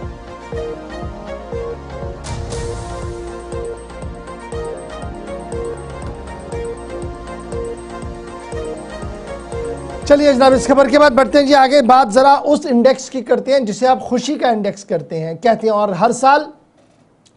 चलिए जनाब, इस खबर के बाद बढ़ते हैं जी आगे। बात जरा उस इंडेक्स की करते हैं जिसे आप खुशी का इंडेक्स कहते हैं और हर साल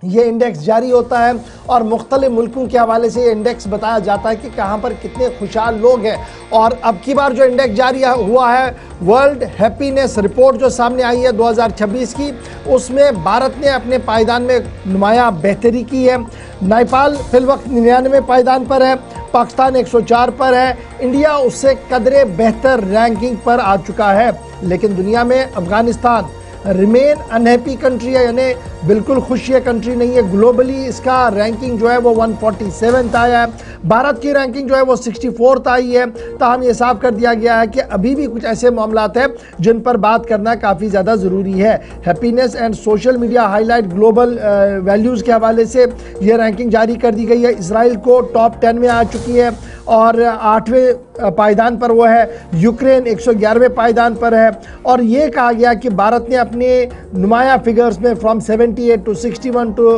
ये इंडेक्स जारी होता है और मुख्तलिफ मुल्कों के हवाले से ये इंडेक्स बताया जाता है कि कहाँ पर कितने खुशहाल लोग हैं। और अब की बार जो इंडेक्स जारी हुआ है, वर्ल्ड हैप्पीनेस रिपोर्ट जो सामने आई है 2026 की, उसमें भारत ने अपने पायदान में नुमाया बेहतरी की है। नेपाल फिलवक्त 99 पायदान पर है, पाकिस्तान 104 पर है, इंडिया उससे कदरे बेहतर रैंकिंग पर आ चुका है। लेकिन दुनिया में अफगानिस्तान रिमेन अनहैप्पी कंट्री है, यानी बिल्कुल खुशी कंट्री नहीं है। ग्लोबली इसका रैंकिंग जो है वो 147 आया है। भारत की रैंकिंग जो है वो 64 आई है। ताहम ये साफ कर दिया गया है कि अभी भी कुछ ऐसे मामलात हैं जिन पर बात करना काफ़ी ज़्यादा ज़रूरी है। Happiness and social media highlight global values के हवाले से ये रैंकिंग जारी कर दी गई है। इसराइल को टॉप 10 में आ चुकी है और 8वें पायदान पर वो है। यूक्रेन 111वें पायदान पर है। और ये कहा गया कि भारत ने अपने नुमाया फिगर्स में फ्रॉम 78 टू 61 टू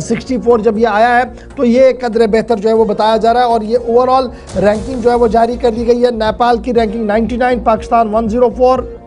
64 जब ये आया है तो ये कदर बेहतर जो है वो बताया जा रहा है। और ये ओवरऑल रैंकिंग जो है वो जारी कर दी गई है। नेपाल की रैंकिंग 99, पाकिस्तान 104,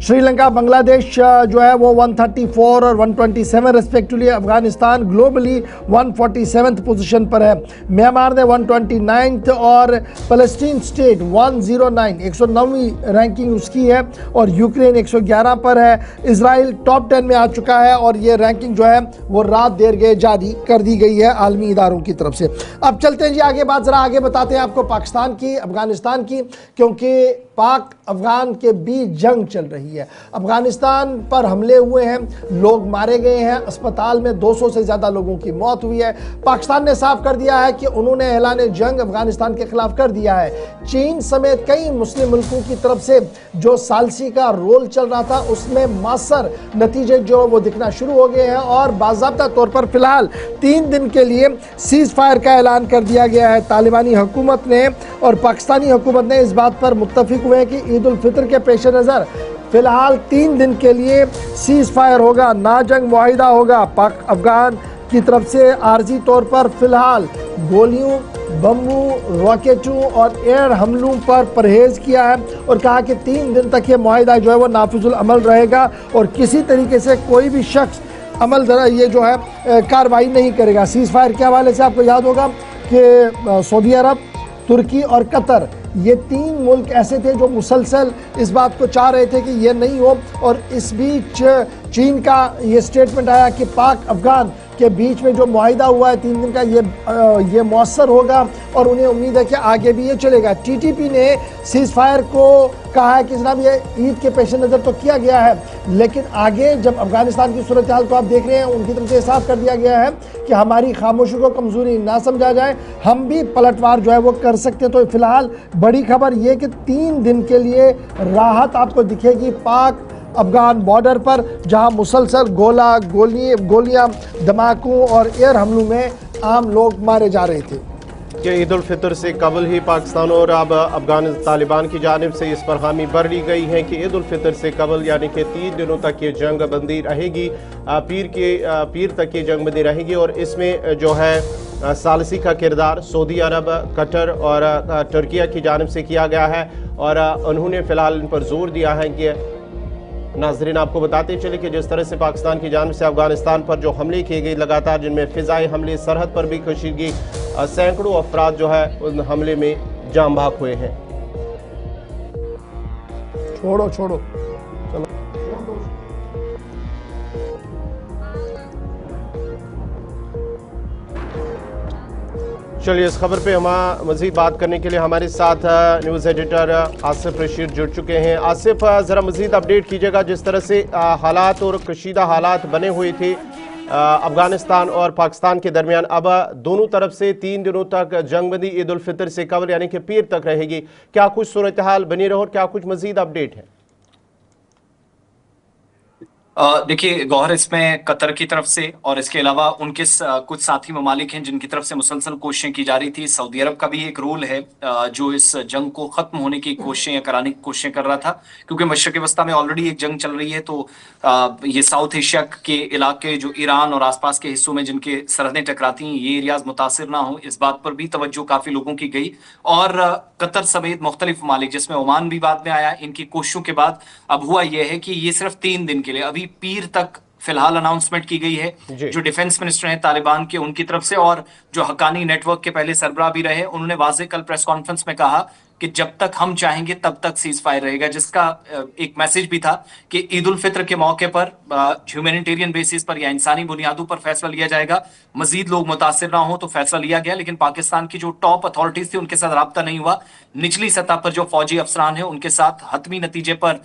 श्रीलंका बांग्लादेश जो है वो 134 और 127 रिस्पेक्टिवली। अफगानिस्तान ग्लोबली 147 पोजीशन पर है। म्यांमार ने 129 और पैलेस्टीन स्टेट 109, 109वीं रैंकिंग उसकी है। और यूक्रेन 111 पर है। इजराइल टॉप 10 में आ चुका है और ये रैंकिंग जो है वो रात देर गए जारी कर दी गई है आलमी इदारों की तरफ से। अब चलते हैं जी आगे, बात ज़रा आगे बताते हैं आपको पाकिस्तान की, अफगानिस्तान की, क्योंकि पाक अफगान के बीच जंग चल रही है। अफगानिस्तान पर हमले हुए हैं, लोग मारे गए हैं, अस्पताल में 200 से ज़्यादा लोगों की मौत हुई है। पाकिस्तान ने साफ कर दिया है कि उन्होंने ऐलान जंग अफगानिस्तान के खिलाफ कर दिया है। चीन समेत कई मुस्लिम मुल्कों की तरफ से जो सालसी का रोल चल रहा था उसमें मासर नतीजे जो वो दिखना शुरू हो गए हैं और बाज़ाब्ता तौर पर फिलहाल 3 दिन के लिए सीज़ फायर का ऐलान कर दिया गया है। तालिबानी हुकूमत ने और पाकिस्तानी हुकूमत ने इस बात पर मुत्तफिक हुए कि ईद उल फितर के पेश नज़र फिलहाल 3 दिन के लिए सीज़ फायर होगा, ना जंग मुआहिदा होगा। पाक अफगान की तरफ से आर्जी तौर पर फिलहाल गोलियों, बम्बू, रॉकेटों और एयर हमलों पर परहेज़ किया है और कहा कि 3 दिन तक ये मुआहिदा जो है वो नाफिजुल अमल रहेगा और किसी तरीके से कोई भी शख्स अमल ज़रा ये जो है कार्रवाई नहीं करेगा। सीज़ फायर के हवाले से आपको याद होगा कि सऊदी अरब, तुर्की और कतर, ये 3 मुल्क ऐसे थे जो मुसलसल इस बात को चाह रहे थे कि ये नहीं हो। और इस बीच चीन का ये स्टेटमेंट आया कि पाक अफगान के बीच में जो मुआहिदा हुआ है 3 दिन का ये मौसर होगा और उन्हें उम्मीद है कि आगे भी ये चलेगा। टीटीपी ने सीज़ फायर को कहा है कि जनाब ये ईद के पेश नज़र तो किया गया है, लेकिन आगे जब अफगानिस्तान की सूरत हाल को आप देख रहे हैं उनकी तरफ से साफ कर दिया गया है कि हमारी खामोशी को कमज़ोरी ना समझा जाए, हम भी पलटवार जो है वो कर सकते हैं। तो फिलहाल बड़ी खबर ये कि 3 दिन के लिए राहत आपको दिखेगी पाक अफगान बॉर्डर पर, जहां मुसलसल गोलियां, धमाकों और एयर हमलों में आम लोग मारे जा रहे थे। कि ईद उल फितर से कबल ही पाकिस्तान और अब अफगान तालिबान की जानिब से इस पर हामी भर ली गई है कि ईद उल फितर से कबल यानी कि 3 दिनों तक ये जंग बंदी रहेगी, पीर तक ये जंग बंदी रहेगी। और इसमें जो है सालसी का किरदार सऊदी अरब, कतर और तुर्किया की जानिब से किया गया है और उन्होंने फ़िलहाल इन पर जोर दिया है कि नाजरीन आपको बताते चले कि जिस तरह से पाकिस्तान की जानिब से अफगानिस्तान पर जो हमले किए गए लगातार, जिनमें फ़िज़ाई हमले, सरहद पर भी कशीदगी, सैकड़ों अफराद जो है उन हमले में जाम बहक हुए हैं। छोड़ो चलो। चलिए इस खबर पे हम मज़ीद बात करने के लिए हमारे साथ न्यूज़ एडिटर आसिफ रशीद जुड़ चुके हैं। आसिफ, ज़रा मज़ीद अपडेट कीजिएगा, जिस तरह से हालात और कशीदा हालात बने हुए थे अफगानिस्तान और पाकिस्तान के दरमियान, अब दोनों तरफ से 3 दिनों तक जंगबंदी ईद उल फितर से कबल यानी कि पीर तक रहेगी। क्या कुछ सूरत हाल बनी रही और क्या कुछ मज़ीद अपडेट है? देखिए गौहर, इसमें कतर की तरफ से और इसके अलावा उनके कुछ साथी ममालिक हैं जिनकी तरफ से मुसलसल कोशिशें की जा रही थी। सऊदी अरब का भी एक रोल है जो इस जंग को खत्म होने की कोशिशें या कराने की कोशिशें कर रहा था, क्योंकि मशरक़ वस्ता में ऑलरेडी एक जंग चल रही है। तो ये साउथ एशिया के इलाके जो ईरान और आसपास के हिस्सों में जिनके सरहदें टकराती हैं, ये एरियाज मुतासिर ना हो, इस बात पर भी तवज्जो काफी लोगों की गई। और कतर समेत मुख्तलिफ ममालिक, जिसमें ओमान भी बाद में आया, इनकी कोशिशों के बाद अब हुआ यह है कि ये सिर्फ 3 दिन के लिए, अभी पीर तक फिलहाल अनाउंसमेंट की गई है। जो डिफेंस मिनिस्टर हैं तालिबान के, उनकी तरफ से, और जो हक्कानी नेटवर्क के पहले सरबराह भी रहे, उन्होंने वाज़े कल प्रेस कॉन्फ्रेंस में कहा कि जब तक हम चाहेंगे तब तक सीज फायर रहेगा, जिसका एक मैसेज भी था कि ईद उल फितर के मौके पर ह्यूमैनिटेरियन बेसिस पर या इंसानी बुनियादों पर फैसला लिया जाएगा। मजीद लोग मुतासिर ना हो तो फैसला लिया गया, लेकिन पाकिस्तान की जो टॉप अथॉरिटीज थी उनके साथ राब्ता नहीं हुआ। निचली सतह पर जो फौजी अफसरान है उनके साथ हतमी नतीजे पर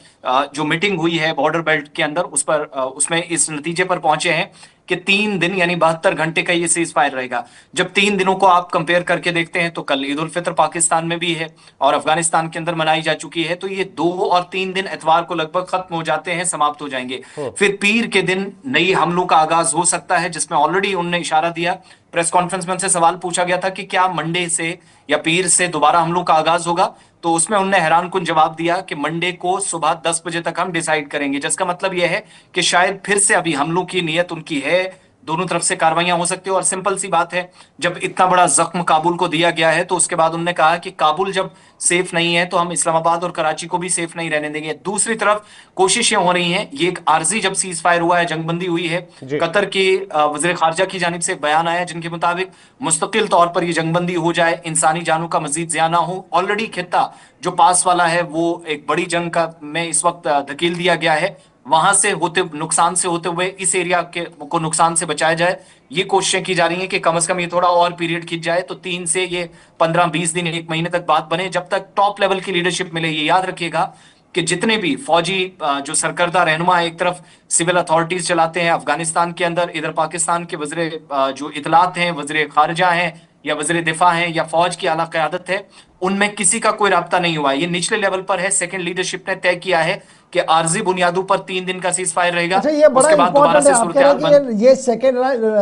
जो मीटिंग हुई है बॉर्डर बेल्ट के अंदर उसमें इस नतीजे पर पहुंचे हैं कि 3 दिन यानी 72 घंटे का ये सीज फायर रहेगा। जब 3 दिनों को आप कंपेयर करके देखते हैं तो कल ईद उल फितर पाकिस्तान में भी है और अफगानिस्तान के अंदर मनाई जा चुकी है, तो ये 2 और 3 दिन एतवार को लगभग खत्म हो जाते हैं, समाप्त हो जाएंगे। फिर पीर के दिन नई हमलों का आगाज हो सकता है, जिसमें ऑलरेडी उन्होंने इशारा दिया। प्रेस कॉन्फ्रेंस में उनसे सवाल पूछा गया था कि क्या मंडे से या पीर से दोबारा हमलों का आगाज होगा, तो उसमें उन्होंने हैरानकुन जवाब दिया कि मंडे को सुबह 10 बजे तक हम डिसाइड करेंगे, जिसका मतलब यह है कि शायद फिर से अभी हमलों की नीयत उनकी है, दोनों तरफ से कार्रवाइयां हो सकती है। और सिंपल सी बात है, जब इतना बड़ा जख्म काबुल को दिया गया है तो उसके बाद उन्होंने कहा कि काबुल जब सेफ नहीं है तो हम इस्लामाबाद और कराची को भी सेफ नहीं रहने देंगे। दूसरी तरफ कोशिशें हो रही हैं, ये एक आर्जी जब सीज फायर हुआ है, जंगबंदी हुई है, कतर के वज़ीर खारजा की जानिब से एक बयान आया जिनके मुताबिक मुस्तकिल तौर पर ये जंगबंदी हो जाए, इंसानी जानों का मजीद ज़िया ना हो। ऑलरेडी खित्ता जो पास वाला है वो एक बड़ी जंग का में इस वक्त धकेल दिया गया है, वहां से नुकसान से होते हुए इस एरिया को नुकसान से बचाया जाए। ये कोशिशें की जा रही हैं कि कम से कम ये थोड़ा और पीरियड खिंच जाए, तो 3 से ये 15-20 दिन 1 महीने तक बात बने, जब तक टॉप लेवल की लीडरशिप मिले। ये याद रखिएगा कि जितने भी फौजी जो सरकर्दा रहनुमा एक तरफ सिविल अथॉरिटीज चलाते हैं अफगानिस्तान के अंदर, इधर पाकिस्तान के वज़ीर जो इतलात हैं, वज़ीर खारजा हैं या वज़ीर दिफा हैं या फौज की आला क़यादत है, उनमें किसी का कोई राब्ता नहीं हुआ। ये निचले लेवल पर है। सेकंड लीडरशिप ने तय किया है कि आर्जी बुनियादों पर 3 दिन का सीज फायर रहेगा। अच्छा, ये बड़ा इंपॉर्टेंट है, आप कह रहे हैं कि ये सेकंड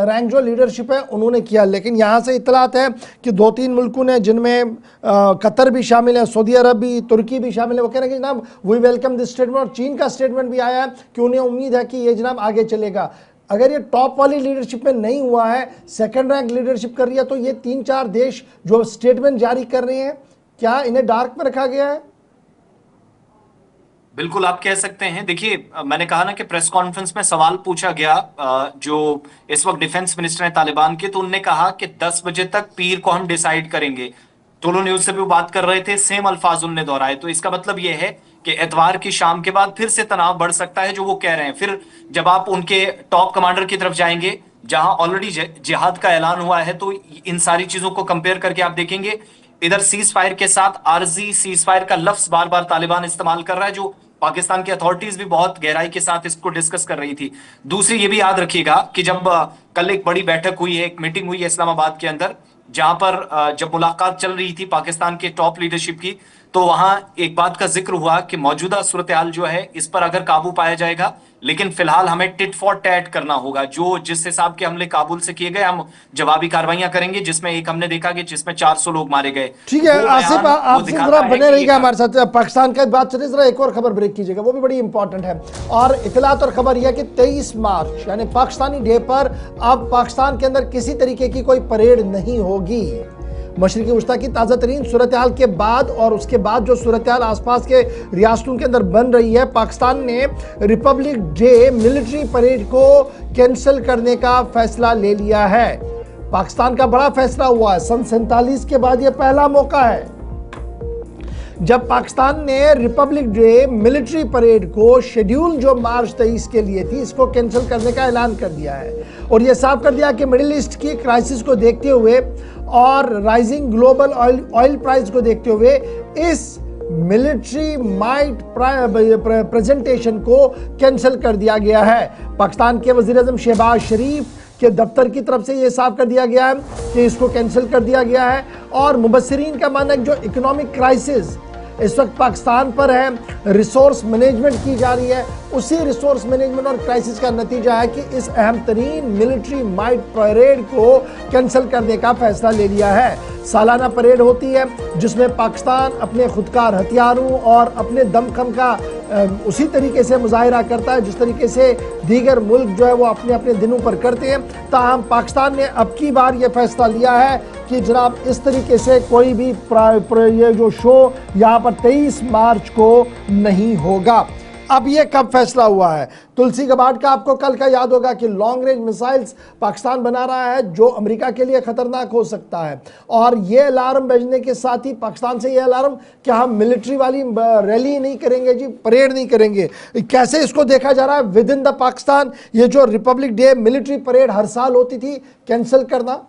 रैंक जो लीडरशिप है उन्होंने किया, लेकिन यहाँ से इतलात है कि 2-3 मुल्कों ने, जिनमें कतर भी शामिल है, सऊदी अरब भी, तुर्की भी शामिल है, वो कह रहे हैं कि जनाब वी वेलकम दिस स्टेटमेंट। और चीन का स्टेटमेंट भी आया है कि उन्हें उम्मीद है कि ये जनाब आगे चलेगा। अगर ये टॉप वाली लीडरशिप में नहीं हुआ है, सेकंड रैंक लीडरशिप कर रही है, तो ये 3-4 देश जो स्टेटमेंट जारी कर रहे हैं, क्या इन्हें डार्क में रखा गया है? बिल्कुल आप कह सकते हैं। देखिए, मैंने कहा ना कि प्रेस कॉन्फ्रेंस में सवाल पूछा गया जो इस वक्त डिफेंस मिनिस्टर है तालिबान के, तो उन्होंने कहा कि 10 बजे तक पीर को हम डिसाइड करेंगे। टोलो न्यूज से भी बात कर रहे थे, सेम अल्फाज उन्होंने दोहराए। तो इसका मतलब यह है कि एतवार की शाम के बाद फिर से तनाव बढ़ सकता है, जो वो कह रहे हैं। फिर जब आप उनके टॉप कमांडर की तरफ जाएंगे जहां ऑलरेडी जिहाद का ऐलान हुआ है, तो इन सारी चीजों को कंपेयर करके आप देखेंगे, इधर सीज फायर के साथ आर्जी सीज फायर का लफ्ज बार बार तालिबान इस्तेमाल कर रहा है, जो पाकिस्तान की अथॉरिटीज भी बहुत गहराई के साथ इसको डिस्कस कर रही थी। दूसरी ये भी याद रखिएगा कि जब कल एक बड़ी बैठक हुई है, एक मीटिंग हुई है इस्लामाबाद के अंदर, जहां पर जब मुलाकात चल रही थी पाकिस्तान के टॉप लीडरशिप की, तो वहां एक बात का जिक्र हुआ कि मौजूदा सूरत हाल जो है इस पर अगर काबू पाया जाएगा, लेकिन फिलहाल हमें टिट फॉर टैट करना होगा। जो जिस हिसाब के हमले काबुल से किए गए, हम जवाबी कार्रवाइयां करेंगे, जिसमें एक हमने देखा कि जिसमें 400 लोग मारे गए। ठीक है आसिफ, आप जरा बने रहिएगा हमारे साथ। पाकिस्तान का बात चले, जरा एक और खबर ब्रेक कीजिएगा, वो भी बड़ी इंपॉर्टेंट है। और इतलात और खबर यह है कि 23 मार्च यानी पाकिस्तानी डे पर अब पाकिस्तान के अंदर किसी तरीके की कोई परेड नहीं होगी। मशरिकी वस्ता की ताज़ा तरीन सूरत हाल के बाद और उसके बाद जो सूरत हाल आसपास के रियासतों के अंदर बन रही है, पाकिस्तान ने रिपब्लिक डे मिलिट्री परेड को कैंसिल करने का फैसला ले लिया है। पाकिस्तान का बड़ा फैसला हुआ है, सन 47 के बाद यह पहला मौका है जब पाकिस्तान ने रिपब्लिक डे मिलिट्री परेड को शेड्यूल जो मार्च 23 के लिए थी, इसको कैंसिल करने का ऐलान कर दिया है। और यह साफ कर दिया कि मिडिल ईस्ट की क्राइसिस को देखते हुए और राइजिंग ग्लोबल ऑयल प्राइस को देखते हुए इस मिलिट्री माइट प्रेजेंटेशन को कैंसिल कर दिया गया है। पाकिस्तान के वज़ीर-ए-आज़म शहबाज शरीफ के दफ्तर की तरफ से यह साफ कर दिया गया है कि इसको कैंसिल कर दिया गया है। और मुबस्सिरीन का मानना है कि जो इकोनॉमिक क्राइसिस इस वक्त पाकिस्तान पर है, रिसोर्स मैनेजमेंट की जा रही है, उसी रिसोर्स मैनेजमेंट और क्राइसिस का नतीजा है कि इस अहम तरीन मिलिट्री माइट परेड को कैंसिल करने का फैसला ले लिया है। सालाना परेड होती है जिसमें पाकिस्तान अपने खुदकार हथियारों और अपने दमखम का उसी तरीके से मुजाहिरा करता है जिस तरीके से दीगर मुल्क जो है वो अपने अपने दिनों पर करते हैं। ताहम पाकिस्तान ने अब की बार ये फैसला लिया है कि जनाब इस तरीके से कोई भी ये जो शो यहाँ पर 23 मार्च को नहीं होगा। अब ये कब फैसला हुआ है? तुलसी गबार्ड का आपको कल का याद होगा कि लॉन्ग रेंज मिसाइल्स पाकिस्तान बना रहा है जो अमेरिका के लिए खतरनाक हो सकता है। और ये अलार्म बजने के साथ ही पाकिस्तान से ये अलार्म कि हम मिलिट्री वाली रैली नहीं करेंगे जी, परेड नहीं करेंगे। कैसे इसको देखा जा रहा है विद इन द पाकिस्तान? ये जो रिपब्लिक डे मिलिट्री परेड हर साल होती थी, कैंसिल करना।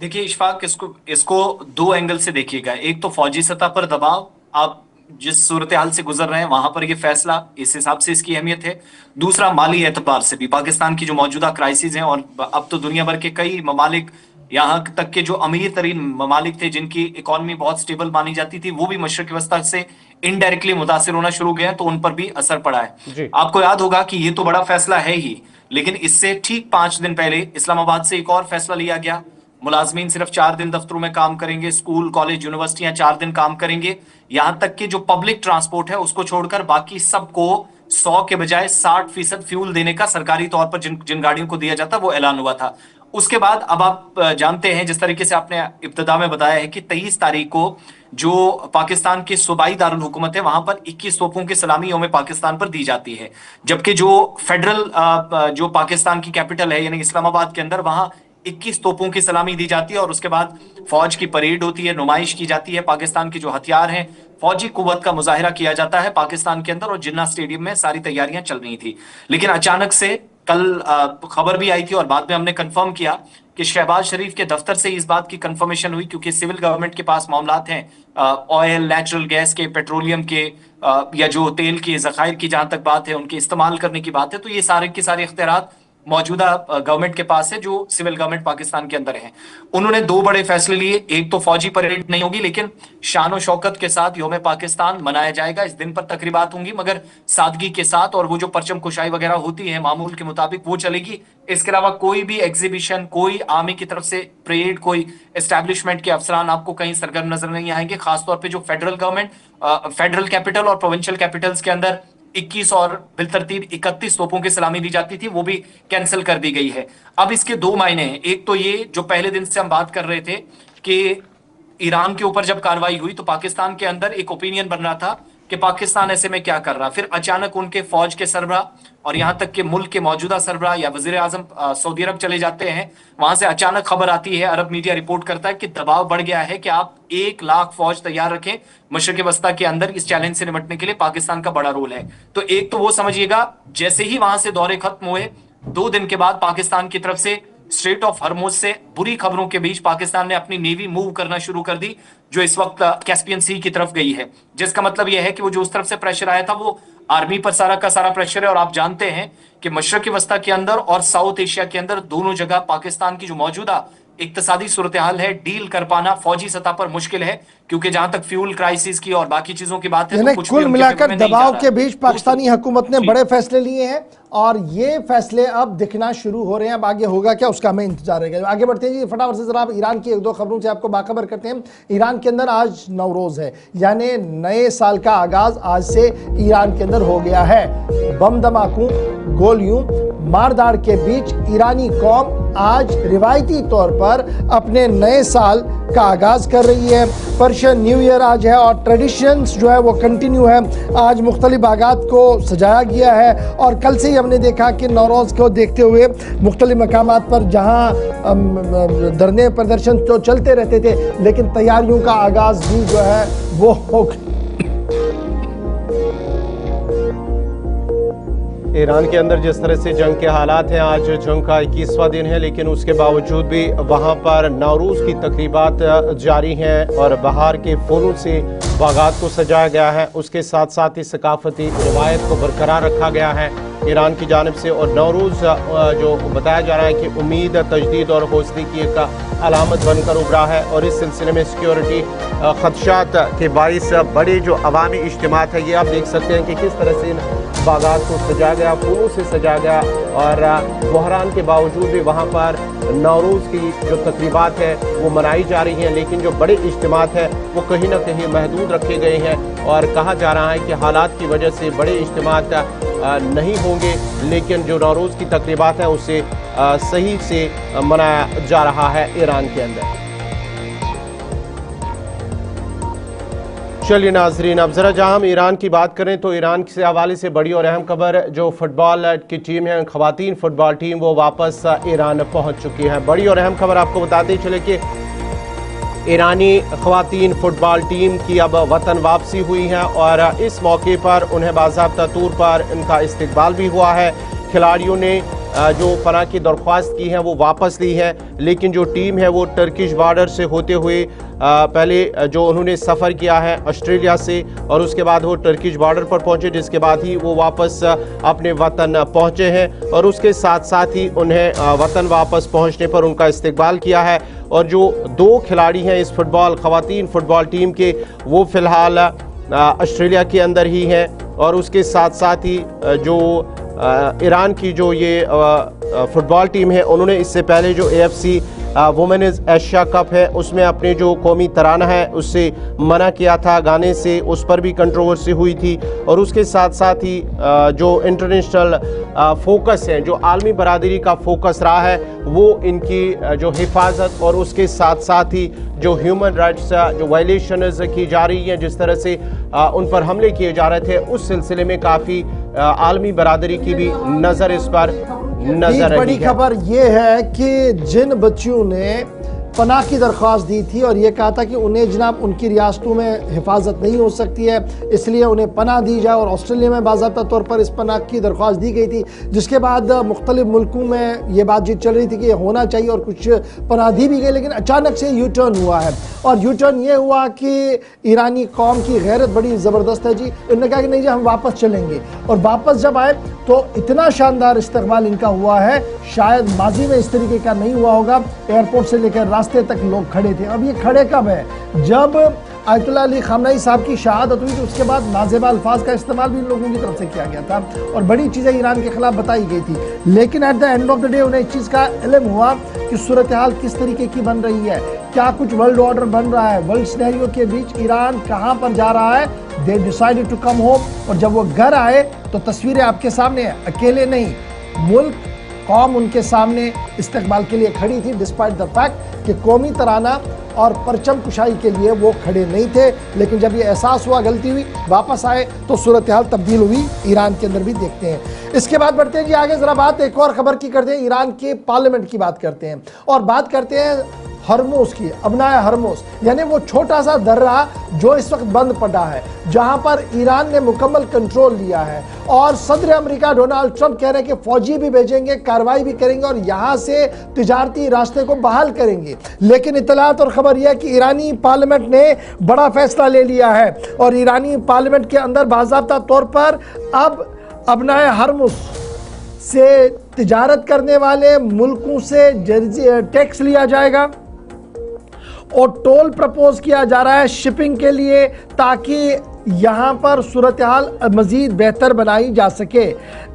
देखिए इशफाक, इसको दो एंगल से देखिएगा। एक तो फौजी सतह पर दबाव, आप जिस सूरत हाल से गुजर रहे हैं वहां पर ये फैसला, इस हिसाब से इसकी अहमियत है। दूसरा माली एतबार से भी पाकिस्तान की जो मौजूदा क्राइसिस हैं, और अब तो दुनिया भर के कई ममालिक, यहाँ तक के जो अमीर तरीन ममालिक थे जिनकी इकोनॉमी बहुत स्टेबल मानी जाती थी, वो भी मशरक़ी वस्ता से इनडायरेक्टली मुतासिर होना शुरू हो गए हैं, तो उन पर भी असर पड़ा है। आपको याद होगा कि ये तो बड़ा फैसला है ही, लेकिन इससे ठीक 5 दिन पहले इस्लामाबाद से एक और फैसला लिया गया। मुलाजमीन सिर्फ 4 दिन दफ्तरों में काम करेंगे, स्कूल कॉलेज यूनिवर्सिटियां 4 दिन काम करेंगे, यहां तक कि जो पब्लिक ट्रांसपोर्ट है उसको छोड़कर बाकी सबको 100 के बजाय 60% फ्यूल देने का सरकारी तौर पर जिन गाड़ियों को दिया जाता वो ऐलान हुआ था। उसके बाद अब आप जानते हैं, जिस तरीके से आपने इब्तिदा में बताया है, कि 23 तारीख को जो पाकिस्तान के सूबाई दारुल हुकूमत है वहां पर 21 तोपों की सलामी यौम पाकिस्तान पर दी जाती है, जबकि जो फेडरल जो पाकिस्तान की कैपिटल है यानी इस्लामाबाद के अंदर, वहां 21 तोपों की सलामी दी जाती है और उसके बाद फौज की परेड होती है, नुमाइश की जाती है, पाकिस्तान के जो हथियार हैं, फौजी कुव्वत का मुजाहिरा किया जाता है पाकिस्तान के अंदर, और जिन्ना स्टेडियम में सारी तैयारियां चल रही थी। लेकिन अचानक से कल खबर भी आई थी और बाद में हमने कंफर्म किया कि शहबाज शरीफ के दफ्तर से इस बात की कंफर्मेशन हुई, क्योंकि सिविल गवर्नमेंट के पास मामलात हैं ऑयल, नेचुरल गैस के, पेट्रोलियम के, या जो तेल के जखायर की जहां तक बात है, उनके इस्तेमाल करने की बात है, तो ये सारे के सारे इख्तियारात मौजूदा गवर्नमेंट के पास है, जो सिविल गवर्नमेंट पाकिस्तान के अंदर है। उन्होंने 2 बड़े फैसले लिए। एक तो फौजी परेड नहीं होगी, लेकिन शान और शौकत के साथ यौम पाकिस्तान मनाया जाएगा। इस दिन पर तकरीबात होंगी मगर सादगी के साथ, और वो जो परचम कुशाई वगैरह होती है मामूल के मुताबिक वो चलेगी। इसके अलावा कोई भी एग्जीबिशन, कोई आर्मी की तरफ से परेड, कोई एस्टैब्लिशमेंट के अफसरान आपको कहीं सरगर्म नजर नहीं आएंगे। खासतौर पर जो फेडरल गवर्नमेंट, फेडरल कैपिटल और प्रोविंशियल कैपिटल्स के अंदर 21 और बिलतरतीब 31 तोपों की सलामी दी जाती थी, वो भी कैंसिल कर दी गई है। अब इसके 2 मायने हैं। एक तो ये, जो पहले दिन से हम बात कर रहे थे कि ईरान के ऊपर जब कार्रवाई हुई तो पाकिस्तान के अंदर एक ओपिनियन बन रहा था कि पाकिस्तान ऐसे में क्या कर रहा। फिर अचानक उनके फौज के सरबराह और यहां तक कि मुल्क के मौजूदा सरबराह या वजीर आजम सऊदी अरब चले जाते हैं, वहां से अचानक खबर आती है, अरब मीडिया रिपोर्ट करता है कि दबाव बढ़ गया है कि आप 1 लाख फौज तैयार रखें मशरिक़ वस्ता के अंदर। इस चैलेंज से निपटने के लिए पाकिस्तान का बड़ा रोल है। तो एक तो वो समझिएगा, जैसे ही वहां से दौरे खत्म हुए 2 दिन के बाद पाकिस्तान की तरफ से स्ट्रेट ऑफ हरमुज से बुरी खबरों के बीच पाकिस्तान ने अपनी नेवी मूव करना शुरू कर दी, जो इस वक्त कैस्पियन सी की तरफ गई है। जिसका मतलब यह है कि वो जो उस तरफ से प्रेशर आया था वो आर्मी पर सारा का सारा प्रेशर है। और आप जानते हैं कि मशरक़ी वस्ता के अंदर और साउथ एशिया के अंदर दोनों जगह पाकिस्तान की जो मौजूदा इक्तसादी सूरत हाल है, डील कर पाना फौजी सतह पर मुश्किल है, क्योंकि जहां तक फ्यूल क्राइसिस की और बाकी चीजों की बात है, तो कुल मिलाकर दबाव के बीच पाकिस्तानी हुकूमत ने बड़े फैसले लिए हैं और ये फैसले अब दिखना शुरू हो रहे हैं। अब आगे होगा क्या, उसका हमें इंतजार रहेगा। आगे बढ़ते हैं जी, फटाफट से जरा ईरान की 1-2 खबरों से आपको बाखबर करते हैं। ईरान के अंदर आज नवरोज है, यानी नए साल का आगाज आज से ईरान के अंदर हो गया है। बम धमाकों, गोलियों, मारदार के बीच ईरानी कौम आज रिवायती तौर पर अपने नए साल का आगाज कर रही है। पर्शियन न्यू ईयर आज है और ट्रेडिशंस जो है वो कंटिन्यू है। आज मुख्तलिफ बागात को सजाया गया है और कल से ही हमने देखा कि नौरोज़ को देखते हुए मुख्तलिफ मकामात पर जहां धरने प्रदर्शन तो चलते रहते थे, लेकिन तैयारियों का आगाज भी जो है वो हो गया। ईरान के अंदर जिस तरह से जंग के हालात हैं, आज जंग का 21वां दिन है, लेकिन उसके बावजूद भी वहां पर नौरूज़ की तकरीबात जारी हैं और बहार के फूलों से बागात को सजाया गया है। उसके साथ साथ ही सकाफती रिवायत को बरकरार रखा गया है ईरान की जानिब से। और नौरूज़ जो बताया जा रहा है कि उम्मीद, तजदीद और हौसले की एक अलामत बनकर उभरा है। और इस सिलसिले में सिक्योरिटी खदशात के बाइस बड़े जो अवामी इज्तिमात है, ये आप देख सकते हैं कि किस तरह से बागात को सजाया गया, फूलों से सजाया गया। और बहरान के बावजूद भी वहाँ पर नौरूज़ की जो तकरीबात है वो मनाई जा रही हैं, लेकिन जो बड़े इज्तिमात है वो कहीं ना कहीं महदूद रखे गए हैं। और कहा जा रहा है कि हालात की वजह से बड़े इज्तिमात नहीं होंगे, लेकिन जो नौरूज़ की तकरीबात हैं उसे सही से मनाया जा रहा है ईरान के अंदर। चलिए नाजरीन, अब जरा जहाँ हम ईरान की बात करें तो ईरान के हवाले से बड़ी और अहम खबर, जो फुटबॉल की टीम है, ख़वातीन फुटबॉल टीम, वो वापस ईरान पहुँच चुकी है। बड़ी और अहम खबर आपको बताते चले कि ईरानी ख़वातीन फुटबॉल टीम की अब वतन वापसी हुई है और इस मौके पर उन्हें बाज़ाब्ता तौर पर इनका इस्तकबाल भी हुआ है। खिलाड़ियों ने जो पनाह की दरख्वास्त की है वो वापस ली है, लेकिन जो टीम है वो टर्किश बॉर्डर से होते हुए पहले जो उन्होंने सफ़र किया है ऑस्ट्रेलिया से और उसके बाद वो टर्किश बॉर्डर पर पहुंचे, जिसके बाद ही वो वापस अपने वतन पहुंचे हैं और उसके साथ साथ ही उन्हें वतन वापस पहुंचने पर उनका इस्तकबाल किया है। और जो 2 खिलाड़ी हैं इस खवातीन फ़ुटबॉल टीम के, वो फ़िलहाल ऑस्ट्रेलिया के अंदर ही हैं और उसके साथ साथ ही जो ईरान की जो ये फ़ुटबॉल टीम है, उन्होंने इससे पहले जो AFC वुमेन्स एशिया कप है उसमें अपने जो कौमी तराना है उससे मना किया था गाने से, उस पर भी कंट्रोवर्सी हुई थी। और उसके साथ साथ ही जो इंटरनेशनल फोकस है, जो आलमी बरादरी का फोकस रहा है, वो इनकी जो हिफाजत और उसके साथ साथ ही जो ह्यूमन राइट्स जो वायलेशन की जा रही है, जिस तरह से उन पर हमले किए जा रहे थे, उस सिलसिले में काफ़ी आलमी बरादरी की भी नज़र इस पर नजर रही है। बड़ी खबर ये है कि जिन बच्चियों ने पनाह की दरख्वास्त दी थी और ये कहा था कि उन्हें जनाब उनकी रियासतों में हिफाजत नहीं हो सकती है, इसलिए उन्हें पनाह दी जाए, और ऑस्ट्रेलिया में बाज़ाब्ता तौर पर इस पनाह की दरख्वास्त दी गई थी, जिसके बाद मुख्तलिफ मुल्कों में ये बातचीत चल रही थी कि ये होना चाहिए और कुछ पनाह दी भी गई। लेकिन अचानक से यू टर्न हुआ है और यू टर्न ये हुआ कि ईरानी कौम की गैरत बड़ी ज़बरदस्त है जी। इन्होंने कहा कि नहीं जी हम वापस चलेंगे, और वापस जब आए तो इतना शानदार इस्तकबाल इनका हुआ है, शायद माजी में इस तरीके का नहीं हुआ होगा। एयरपोर्ट से लेकर रास्ते तक लोग खड़े थे। अब ये खड़े कब है? जब आयतुल्लाह अली खामनेई साहब की शहादत हुई तो उसके बाद नाज़ेबा अल्फाज का इस्तेमाल भी इन लोगों की तरफ से किया गया था और बड़ी चीज़ें ईरान के खिलाफ बताई गई थी। लेकिन at the end of the day उन्हें इस चीज़ का इल्म हुआ कि सूरत हाल किस तरीके की बन रही है, क्या कुछ वर्ल्ड ऑर्डर बन रहा है, वर्ल्ड सिनेरियो के बीच ईरान कहाँ पर जा रहा है। They decided to come home, और जब वो घर आए तो तस्वीरें आपके सामने है। अकेले नहीं, मुल्क कौम उनके सामने इस्तकबाल के लिए खड़ी थी, डिस्पाइट द फैक्ट कि कौमी तराना और परचम कुशाई के लिए वो खड़े नहीं थे। लेकिन जब ये एहसास हुआ गलती हुई, वापस आए तो सूरत हाल तब्दील हुई ईरान के अंदर भी। देखते हैं इसके बाद बढ़ते हैं जी आगे। ज़रा बात एक और ख़बर की करते हैं, ईरान के पार्लियामेंट की बात करते हैं और बात करते हैं हरमुज़ की, अबनाए हरमुज़, यानी वो छोटा सा दर्रा जो इस वक्त बंद पड़ा है, जहां पर ईरान ने मुकम्मल कंट्रोल लिया है। और सदर अमेरिका डोनाल्ड ट्रंप कह रहे हैं कि फौजी भी भेजेंगे, कार्रवाई भी करेंगे और यहां से तिजारती रास्ते को बहाल करेंगे। लेकिन इतलात और खबर यह है कि ईरानी पार्लियामेंट ने बड़ा फैसला ले लिया है और ईरानी पार्लियामेंट के अंदर बाज़ाब्ता तौर पर अब अबनाए हरमुज़ से तिजारत करने वाले मुल्कों से टैक्स लिया जाएगा और टोल प्रपोज किया जा रहा है शिपिंग के लिए, ताकि यहाँ पर सूरत हाल मज़ीद बेहतर बनाई जा सके।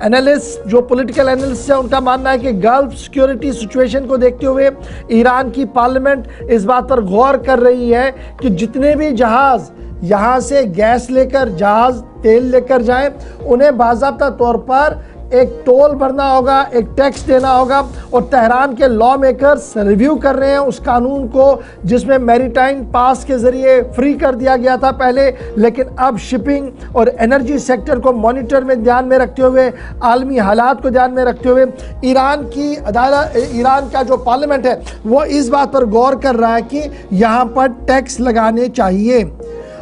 एनालिस्ट जो पॉलिटिकल एनालिस्ट है उनका मानना है कि गल्फ सिक्योरिटी सिचुएशन को देखते हुए ईरान की पार्लियामेंट इस बात पर गौर कर रही है कि जितने भी जहाज़ यहाँ से गैस लेकर, जहाज़ तेल लेकर जाएं, उन्हें बाज़ाब्ता तौर पर एक टोल भरना होगा, एक टैक्स देना होगा। और तेहरान के लॉ मेकर्स रिव्यू कर रहे हैं उस कानून को जिसमें मैरीटाइम पास के ज़रिए फ्री कर दिया गया था पहले, लेकिन अब शिपिंग और एनर्जी सेक्टर को मॉनिटर में ध्यान में रखते हुए, आलमी हालात को ध्यान में रखते हुए ईरान की अदालत, ईरान का जो पार्लियामेंट है वो इस बात पर गौर कर रहा है कि यहाँ पर टैक्स लगाने चाहिए।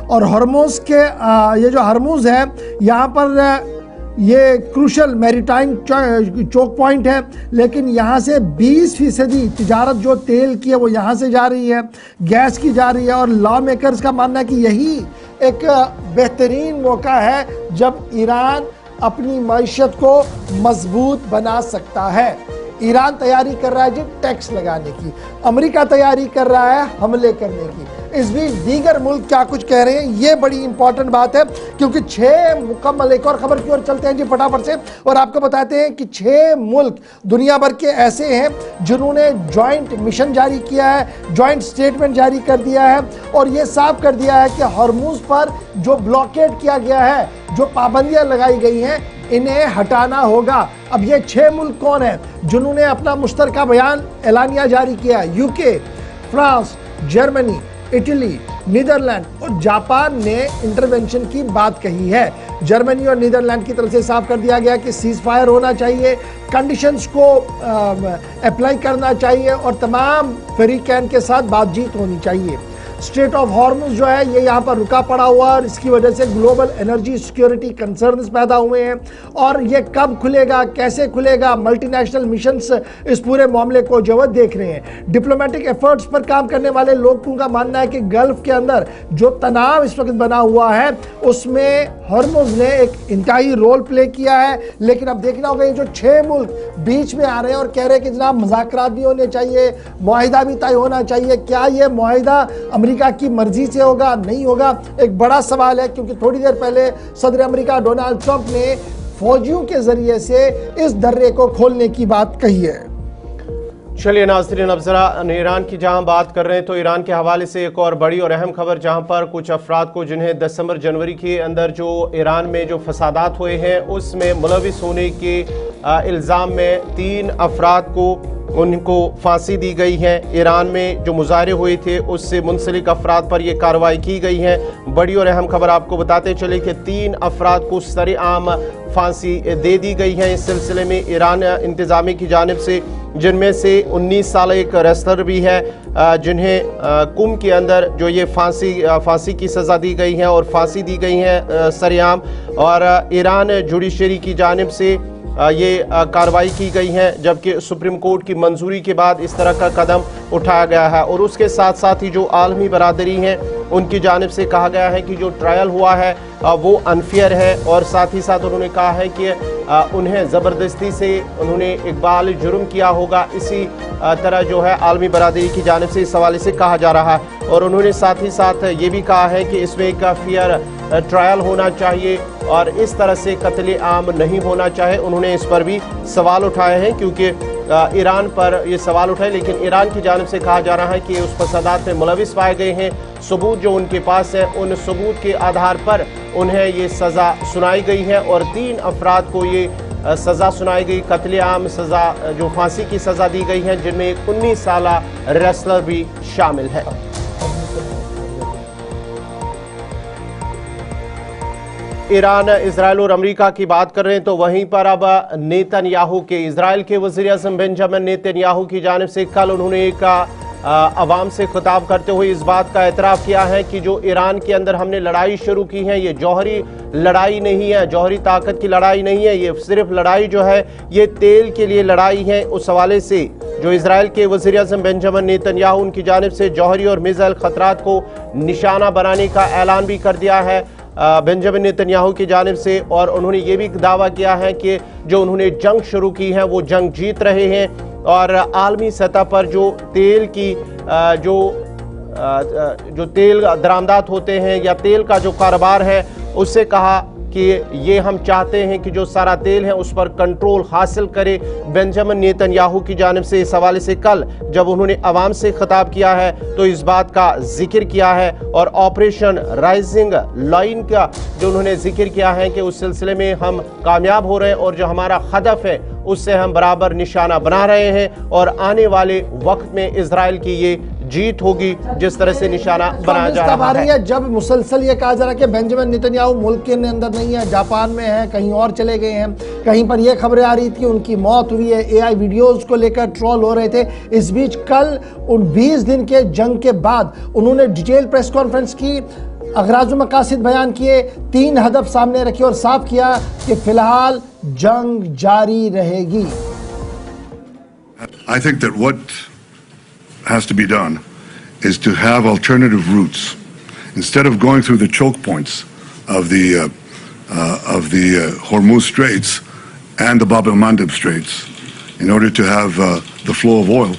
और हरमुज़ के ये जो हरमुज़ है यहाँ पर ये क्रूशल मैरीटाइम चौक पॉइंट है, लेकिन यहाँ से 20% तिजारत जो तेल की है वो यहाँ से जा रही है, गैस की जा रही है। और लॉ मेकर्स का मानना है कि यही एक बेहतरीन मौका है जब ईरान अपनी मईशत को मजबूत बना सकता है। ईरान तैयारी कर रहा है जी टैक्स लगाने की, अमेरिका तैयारी कर रहा है हमले करने की। इस बीच दीगर मुल्क क्या कुछ कह रहे हैं, ये बड़ी इंपॉर्टेंट बात है, क्योंकि 6 मुकम्मल, एक और खबर की ओर चलते हैं जी फटाफट से और आपको बताते हैं कि 6 मुल्क दुनिया भर के ऐसे हैं जिन्होंने जॉइंट मिशन जारी किया है, जॉइंट स्टेटमेंट जारी कर दिया है और ये साफ कर दिया है कि हरमुज़ पर जो ब्लॉकेड किया गया है, जो पाबंदियां लगाई गई हैं, इन्हें हटाना होगा। अब ये 6 मुल्क कौन है जिन्होंने अपना मुश्तरका बयान एलानिया जारी किया है? UK, France, Germany, Italy, Netherland और जापान ने इंटरवेंशन की बात कही है। जर्मनी और नीदरलैंड की तरफ से साफ कर दिया गया कि सीज फायर होना चाहिए, कंडीशंस को अप्लाई करना चाहिए और तमाम फ्रीकैन के साथ बातचीत होनी चाहिए। स्ट्रेट ऑफ हॉर्मुज जो है ये यहाँ पर रुका पड़ा हुआ है और इसकी वजह से ग्लोबल एनर्जी सिक्योरिटी कंसर्न्स पैदा हुए हैं। और ये कब खुलेगा, कैसे खुलेगा, मल्टीनेशनल मिशंस इस पूरे मामले को जो है देख रहे हैं। डिप्लोमेटिक एफर्ट्स पर काम करने वाले लोगों का मानना है कि गल्फ के अंदर जो तनाव इस वक्त बना हुआ है उसमें हॉर्मुज ने एक इंतहाई रोल प्ले किया है। लेकिन अब देखना होगा ये जो 6 मुल्क बीच में आ रहे हैं और कह रहे हैं कि जनाब मुज़ाकरात भी होने चाहिए, मुआहिदा भी तय होना चाहिए, क्या ये मुआहिदा अमेरिका की मर्जी से होगा, नहीं होगा, एक बड़ा सवाल है। क्योंकि थोड़ी देर पहले सदर अमेरिका डोनाल्ड ट्रंप ने फौजियों के जरिए से इस दर्रे को खोलने की बात कही है। चलिए नाज़रीन, अब जरा ईरान की जहां बात कर रहे हैं तो ईरान के हवाले से एक और बड़ी और अहम खबर, जहां पर कुछ अफराद को जिन्हें दिसंबर जनवरी के अंदर जो ईरान में जो फसादात हुए हैं उसमें मुलविस होने के इल्ज़ाम में 3 अफराद को उनको फांसी दी गई है। ईरान में जो मुजाहरे हुए थे उससे मुंसलिक अफराद पर यह कार्रवाई की गई है। बड़ी और अहम खबर आपको बताते चले कि 3 अफराद को सरेआम फांसी दे दी गई है इस सिलसिले में ईरान इंतज़ामिया की जानिब से, जिनमें से 19 साल एक रेसलर भी है जिन्हें कुम के अंदर जो ये फांसी की सज़ा दी गई है और फांसी दी गई है सरेआम। और ईरान जुडिशरी की जानिब से ये कार्रवाई की गई है, जबकि सुप्रीम कोर्ट की मंजूरी के बाद इस तरह का कदम उठाया गया है। और उसके साथ साथ ही जो आलमी बरादरी हैं उनकी जानिब से कहा गया है कि जो ट्रायल हुआ है वो अनफेयर है। और साथ ही साथ उन्होंने कहा है कि उन्हें ज़बरदस्ती से उन्होंने इकबाल जुर्म किया होगा, इसी तरह जो है आलमी बरादरी की जानिब से इस हवाले से कहा जा रहा है। और उन्होंने साथ ही साथ ये भी कहा है कि इसमें एक फेयर ट्रायल होना चाहिए और इस तरह से कत्ल आम नहीं होना चाहिए। उन्होंने इस पर भी सवाल उठाए हैं, क्योंकि ईरान पर ये सवाल उठाए, लेकिन ईरान की जानिब से कहा जा रहा है कि उस फसादात में मुलविस पाए गए हैं। सबूत जो उनके पास है उन सबूत के आधार पर उन्हें ये सज़ा सुनाई गई है और 3 अफराद को ये सज़ा सुनाई गई, कत्ल आम सज़ा जो फांसी की सज़ा दी गई है, जिनमें एक 19 साल रेसलर भी शामिल है। ईरान, इजराइल और अमेरिका की बात कर रहे हैं तो वहीं पर अब नेतन्याहू के, इजराइल के वज़ीर-ए-आज़म बेंजामिन नेतन्याहू की जानिब से कल उन्होंने एक अवाम से खिताब करते हुए इस बात का एतराफ़ किया है कि जो ईरान के अंदर हमने लड़ाई शुरू की है ये जौहरी लड़ाई नहीं है, जौहरी ताकत की लड़ाई नहीं है, ये सिर्फ लड़ाई जो है ये तेल के लिए लड़ाई है। उस हवाले से जो इजराइल के वज़ीर-ए-आज़म बेंजामिन नेतन्याहू उनकी जानिब से जौहरी और मिसाइल खतरात को निशाना बनाने का ऐलान भी कर दिया है बेंजामिन नेतन्याहू की जानिब से। और उन्होंने ये भी दावा किया है कि जो उन्होंने जंग शुरू की है वो जंग जीत रहे हैं और आलमी सतह पर जो तेल की जो तेल दरामदात होते हैं या तेल का जो कारोबार है उससे कहा कि ये हम चाहते हैं कि जो सारा तेल है उस पर कंट्रोल हासिल करे। बेंजामिन नेतन्याहू की जानिब से इस हवाले से कल जब उन्होंने अवाम से खिताब किया है तो इस बात का जिक्र किया है और ऑपरेशन राइजिंग लाइन का जो उन्होंने जिक्र किया है कि उस सिलसिले में हम कामयाब हो रहे हैं और जो हमारा हदफ है उससे हम बराबर निशाना बना रहे हैं और आने वाले वक्त में इजराइल की ये जीत होगी जिस तरह से निशाना बनाया जा रहा है। जब मुसलसल ये कहा जा रहा है कि बेंजामिन नेतन्याहू मुल्क के अंदर नहीं है, जापान में है, कहीं और चले गए हैं, कहीं पर ये खबरें आ रही थी उनकी मौत हुई है, एआई वीडियोस को लेकर ट्रोल हो रहे थे। इस बीच कल उन 20 दिन के जंग के बाद उन्होंने डिटेल प्रेस कॉन्फ्रेंस की, अगराज़ व मकासिद बयान किए, 3 हदफ सामने रखे और साफ किया कि फिलहाल जंग जारी रहेगी। I think that what has to be done is to have alternative routes instead of going through the choke points of the Hormuz Straits and the Bab el-Mandeb Straits in order to have the flow of oil.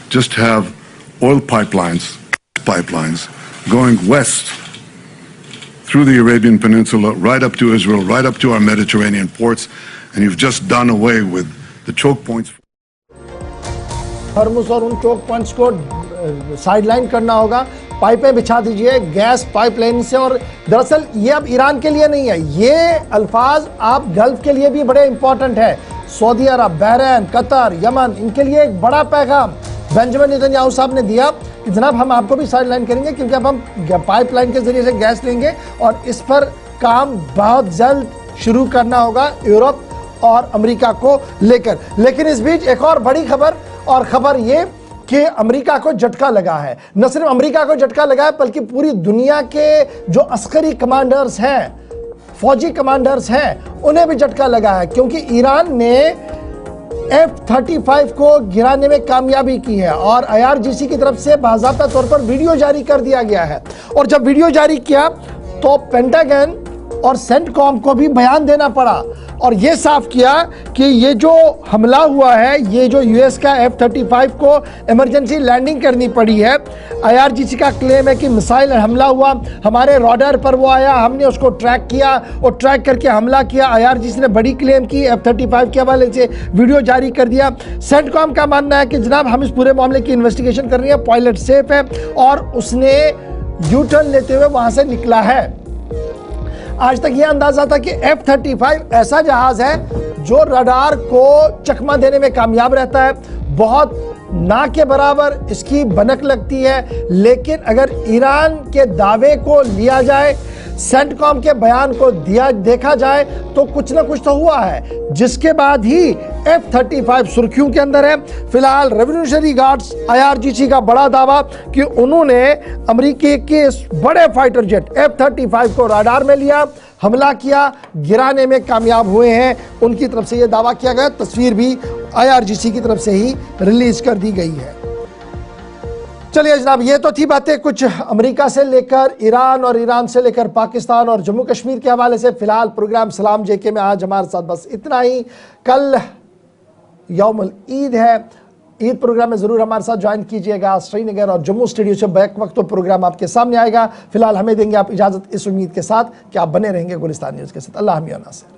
Just have oil pipelines going west through the Arabian Peninsula, right up to Israel, right up to our Mediterranean ports, and you've just done away with the choke points. Hormuz और उन choke points को sideline करना होगा, पाइपें बिछा दीजिए gas pipeline से। और दरअसल ये अब ईरान के लिए नहीं है, ये अल्फाज आप गल्फ के लिए भी बड़े इंपॉर्टेंट है। सऊदी अरब, बहरीन, कतर, यमन, इनके लिए एक बड़ा पैगाम बेंजामिन नेतन्याहू साहब ने दिया कि जनाब हम आपको भी साइडलाइन करेंगे, क्योंकि अब हम पाइपलाइन के जरिए से गैस लेंगे और इस पर काम बहुत जल्द शुरू करना होगा यूरोप और अमेरिका को लेकर। लेकिन इस बीच एक और बड़ी खबर, और खबर ये कि अमेरिका को झटका लगा है। न सिर्फ अमेरिका को झटका लगा है बल्कि पूरी दुनिया के जो अस्करी कमांडर्स हैं, फौजी कमांडर्स हैं, उन्हें भी झटका लगा है, क्योंकि ईरान ने F-35 को गिराने में कामयाबी की है और IRGC की तरफ से बाज़ाब्ता तौर पर वीडियो जारी कर दिया गया है। और जब वीडियो जारी किया तो पेंटागन और सेंटकॉम को भी बयान देना पड़ा और यह साफ किया कि ये जो हमला हुआ है, ये जो यूएस का F-35 को इमरजेंसी लैंडिंग करनी पड़ी है, IRGC का क्लेम है कि मिसाइल हमला हुआ, हमारे रडार पर वो आया, हमने उसको ट्रैक किया और ट्रैक करके हमला किया। IRGC ने बड़ी क्लेम की, F-35 के हवाले से वीडियो जारी कर दिया। सेंटकॉम का मानना है कि जनाब हम इस पूरे मामले की इन्वेस्टिगेशन कर रही है, पायलट सेफ है और उसने यू टर्न लेते हुए वहां से निकला है। आज तक यह अंदाजा था कि F-35 ऐसा जहाज है जो रडार को चकमा देने में कामयाब रहता है, बहुत ना के बराबर इसकी बनक लगती है, लेकिन अगर ईरान के दावे को लिया जाए, सेंटकॉम के बयान को देखा जाए तो कुछ ना कुछ तो हुआ है, जिसके बाद ही F-35 सुर्खियों के अंदर है। फिलहाल रेवोल्यूशनरी गार्ड्स IRGC का बड़ा दावा कि उन्होंने अमेरिकी के इस बड़े फाइटर जेट F-35 को रडार में लिया, हमला किया, गिराने में कामयाब हुए हैं। उनकी तरफ से यह दावा किया गया, तस्वीर भी IRGC की तरफ से ही रिलीज कर दी गई है। चलिए जनाब, ये तो थी बातें कुछ अमेरिका से लेकर ईरान और ईरान से लेकर पाकिस्तान और जम्मू कश्मीर के हवाले से। फिलहाल प्रोग्राम सलाम जेके में आज हमारे साथ बस इतना ही। कल यौमुल ईद है, ईद प्रोग्राम में ज़रूर हमारे साथ ज्वाइन कीजिएगा। श्रीनगर और जम्मू स्टूडियो से बैक वक्त तो प्रोग्राम आपके सामने आएगा। फिलहाल हमें देंगे आप इजाज़त इस उम्मीद के साथ कि आप बने रहेंगे गुलिस्तान न्यूज़ के साथ। अल्लाह हमी व नासिर।